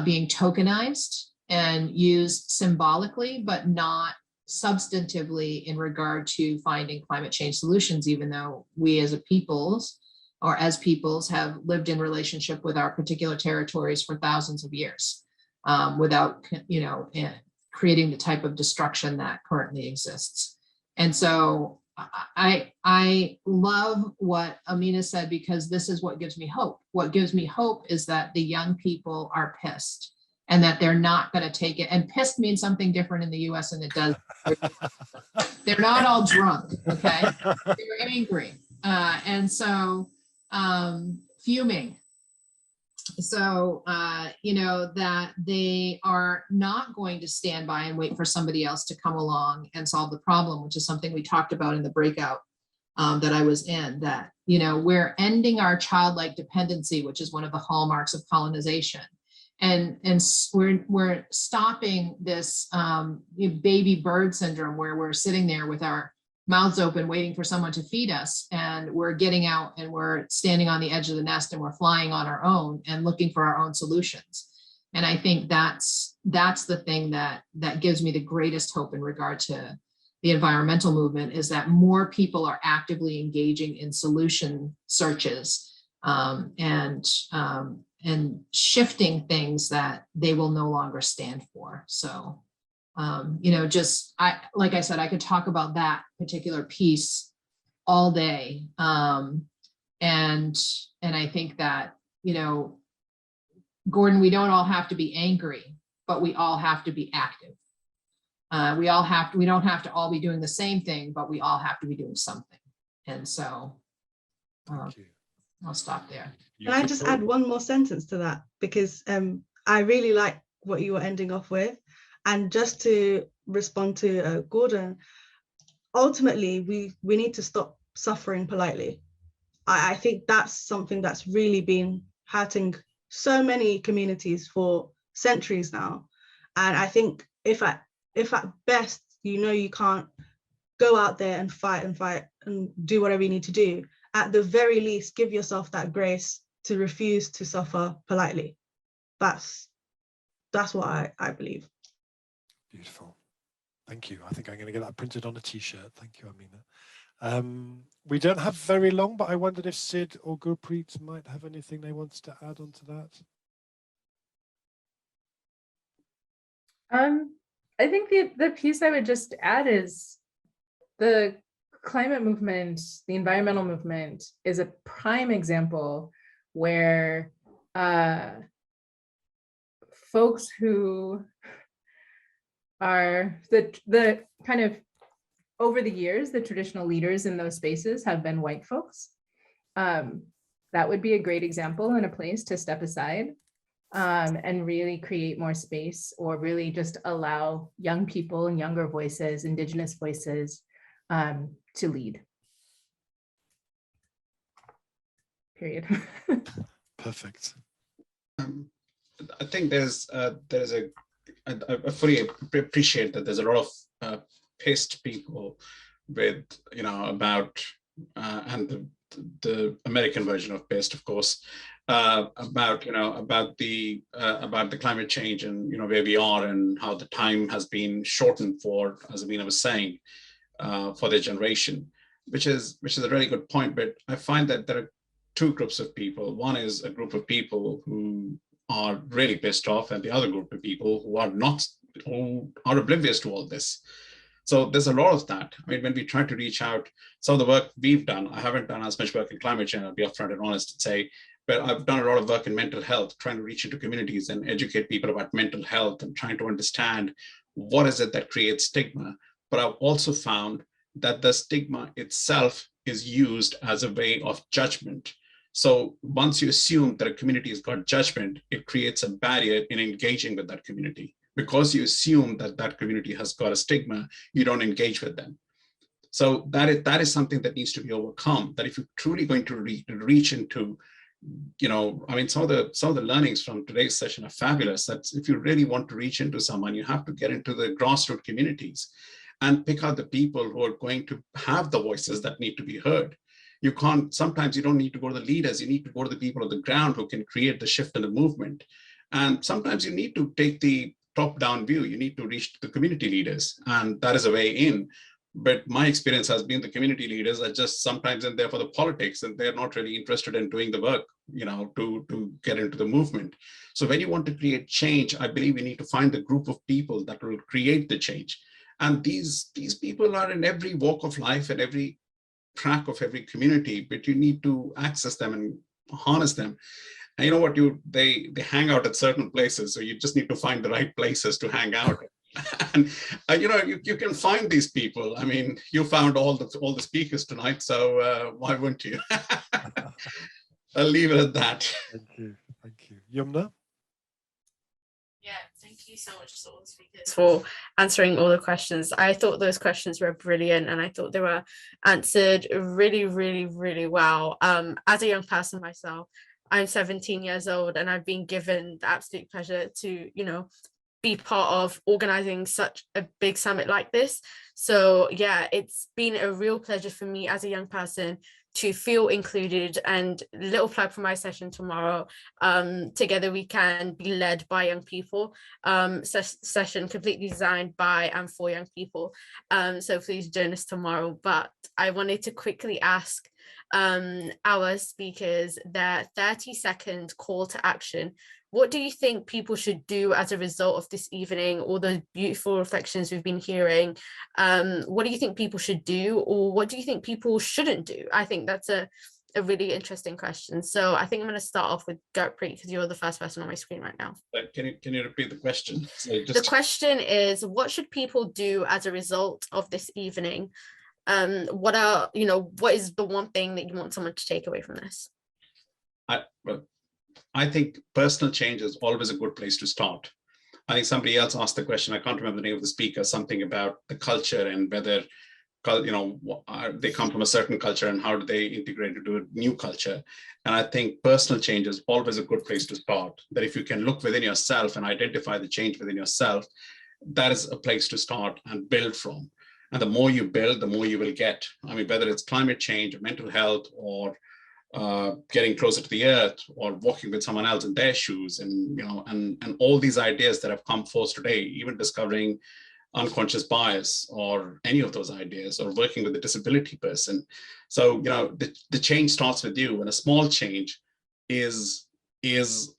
being tokenized and used symbolically, but not substantively in regard to finding climate change solutions, even though we as peoples have lived in relationship with our particular territories for thousands of years without, you know, creating the type of destruction that currently exists. And so I love what Amina said, because this is what gives me hope. What gives me hope is that the young people are pissed, and that they're not going to take it. And pissed means something different in the US than it does. They're not all drunk, okay? They're angry. And so fuming. So, you know, that they are not going to stand by and wait for somebody else to come along and solve the problem, which is something we talked about in the breakout that I was in, that, you know, we're ending our childlike dependency, which is one of the hallmarks of colonization. we're stopping this baby bird syndrome where we're sitting there with our mouths open waiting for someone to feed us, and we're getting out and we're standing on the edge of the nest and we're flying on our own and looking for our own solutions. And I think that's the thing that gives me the greatest hope in regard to the environmental movement, is that more people are actively engaging in solution searches and shifting things that they will no longer stand for. So, like I said, I could talk about that particular piece all day. And I think that, Gordon, we don't all have to be angry, but we all have to be active. We don't have to all be doing the same thing, but we all have to be doing something. And so I'll stop there. Can I just add one more sentence to that? Because I really like what you were ending off with. And just to respond to Gordon, ultimately, we need to stop suffering politely. I think that's something that's really been hurting so many communities for centuries now. And I think if at best, you can't go out there and fight and do whatever you need to do, at the very least, give yourself that grace to refuse to suffer politely. That's what I believe. Beautiful. Thank you. I think I'm going to get that printed on a t-shirt. Thank you, Amina. We don't have very long, but I wondered if Sid or Gurpreet might have anything they want to add on to that. I think the piece I would just add is the climate movement, the environmental movement is a prime example where folks who are the kind of, over the years, the traditional leaders in those spaces have been white folks. That would be a great example and a place to step aside and really create more space, or really just allow young people and younger voices, indigenous voices, to lead. Period. Perfect. I think I fully appreciate that there's a lot of pissed people with, about, and the American version of pissed, of course, about the climate change and, where we are and how the time has been shortened for, as Amina was saying, for their generation, which is a really good point. But I find that there are two groups of people. One is a group of people who are really pissed off, and the other group of people who are oblivious to all this. So there's a lot of that. I mean, when we try to reach out, some of the work we've done, I haven't done as much work in climate change, I'll be upfront and honest to say, but I've done a lot of work in mental health, trying to reach into communities and educate people about mental health and trying to understand what is it that creates stigma. But I've also found that the stigma itself is used as a way of judgment. So once you assume that a community has got judgment, it creates a barrier in engaging with that community. Because you assume that that community has got a stigma, you don't engage with them. So that is something that needs to be overcome. That if you're truly going to reach into, I mean, some of the learnings from today's session are fabulous. That if you really want to reach into someone, you have to get into the grassroots communities and pick out the people who are going to have the voices that need to be heard. Sometimes you don't need to go to the leaders, you need to go to the people on the ground who can create the shift in the movement. And sometimes you need to take the top-down view, you need to reach the community leaders, and that is a way in. But my experience has been the community leaders are just sometimes in there for the politics, and they're not really interested in doing the work, to get into the movement. So when you want to create change, I believe we need to find the group of people that will create the change. And these people are in every walk of life and every track of every community, but you need to access them and harness them. And you know what, they hang out at certain places, so you just need to find the right places to hang out. And you can find these people. I mean, you found all the speakers tonight, so why wouldn't you? I'll leave it at that. Thank you. Yumna? Yeah, thank you so much to all the speakers for answering all the questions. I thought those questions were brilliant, and I thought they were answered really, really, really well. As a young person myself, I'm 17 years old and I've been given the absolute pleasure to, you know, be part of organizing such a big summit like this. So yeah, it's been a real pleasure for me as a young person to feel included. And little plug for my session tomorrow, Together We Can, be led by young people, session completely designed by and for young people. So please join us tomorrow. But I wanted to quickly ask our speakers their 30-second call to action. What do you think people should do as a result of this evening, all the beautiful reflections we've been hearing? What do you think people should do, or what do you think people shouldn't do? I think that's a really interesting question. So I think I'm going to start off with Gurpreet, because you're the first person on my screen right now. Can you repeat the question? The question is, what should people do as a result of this evening? What is the one thing that you want someone to take away from this? I think personal change is always a good place to start. I think somebody else asked the question, I can't remember the name of the speaker, something about the culture and whether, they come from a certain culture and how do they integrate into a new culture. And I think personal change is always a good place to start. That if you can look within yourself and identify the change within yourself, that is a place to start and build from. And the more you build, the more you will get. I mean, whether it's climate change, or mental health, or getting closer to the earth, or walking with someone else in their shoes, and and all these ideas that have come forth today, even discovering unconscious bias or any of those ideas, or working with a disability person. So the change starts with you, and a small change is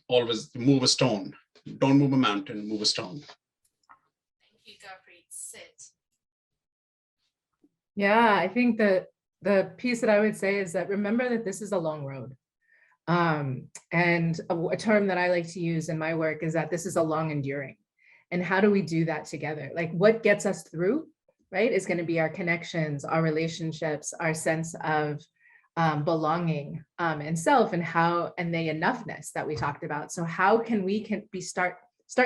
always move a stone. Don't move a mountain, move a stone. Thank you, Gurpreet. Sid. Yeah, I think that the piece that I would say is that remember that this is a long road. And a term that I like to use in my work is that this is a long enduring. And how do we do that together? Like, what gets us through, right, is going to be our connections, our relationships, our sense of belonging and self, and the enoughness that we talked about. So how can we start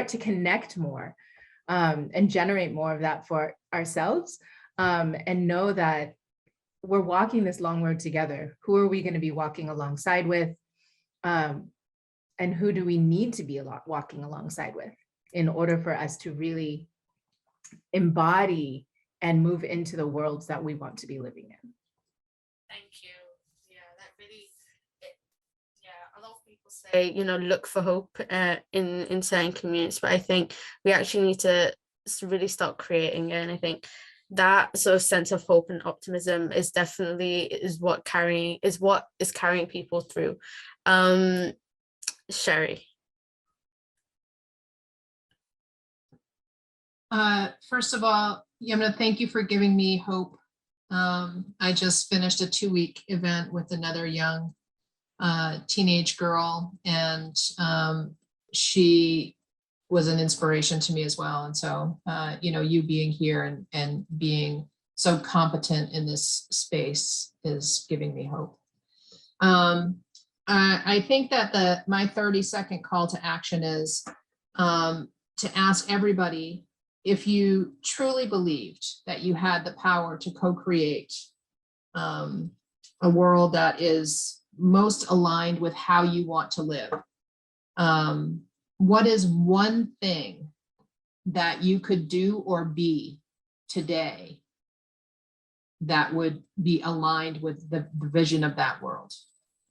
to connect more and generate more of that for ourselves, and know that we're walking this long road together. Who are we going to be walking alongside with? And who do we need to be walking alongside with in order for us to really embody and move into the worlds that we want to be living in? Thank you. Yeah, that really, a lot of people say, look for hope in certain communities, but I think we actually need to really start creating it. And I think that sort of sense of hope and optimism is what is carrying people through. Sherri. First of all, Yamina, thank you for giving me hope. I just finished a 2-week event with another young teenage girl, and she was an inspiration to me as well. And so, you being here and being so competent in this space is giving me hope. I think that my 30-second call to action is to ask everybody, if you truly believed that you had the power to co-create a world that is most aligned with how you want to live, what is one thing that you could do or be today that would be aligned with the vision of that world?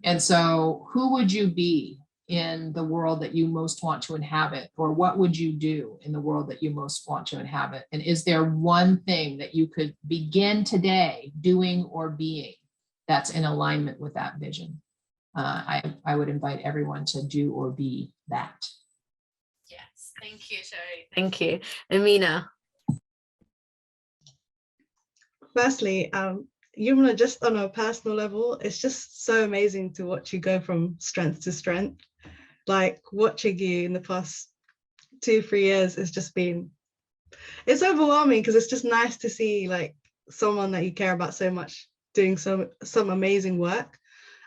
And so who would you be in the world that you most want to inhabit? Or what would you do in the world that you most want to inhabit? And is there one thing that you could begin today doing or being that's in alignment with that vision? I would invite everyone to do or be that. Yes, thank you, Sherri. Thank you. Amina. Firstly, Yumna, just on a personal level, it's just so amazing to watch you go from strength to strength. Like, watching you in the past 2-3 years has just been, it's overwhelming, because it's just nice to see like someone that you care about so much doing some amazing work.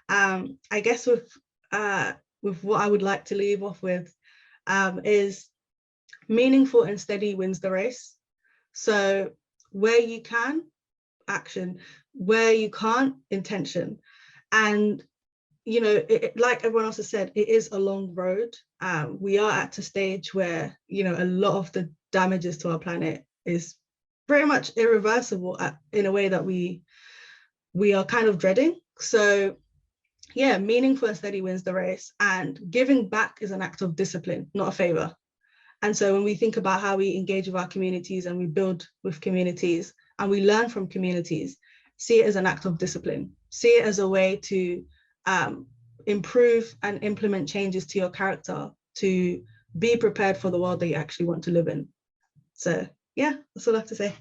I guess with what I would like to leave off with is meaningful and steady wins the race. So where you can, action; where you can't, intention. And you know, like everyone else has said, it is a long road. We are at a stage where, you know, a lot of the damages to our planet is pretty much irreversible in a way that we are kind of dreading. So yeah, meaningful and steady wins the race, and giving back is an act of discipline, not a favor. And so when we think about how we engage with our communities and we build with communities and we learn from communities, see it as an act of discipline, see it as a way to improve and implement changes to your character, to be prepared for the world that you actually want to live in. So yeah, that's all I have to say.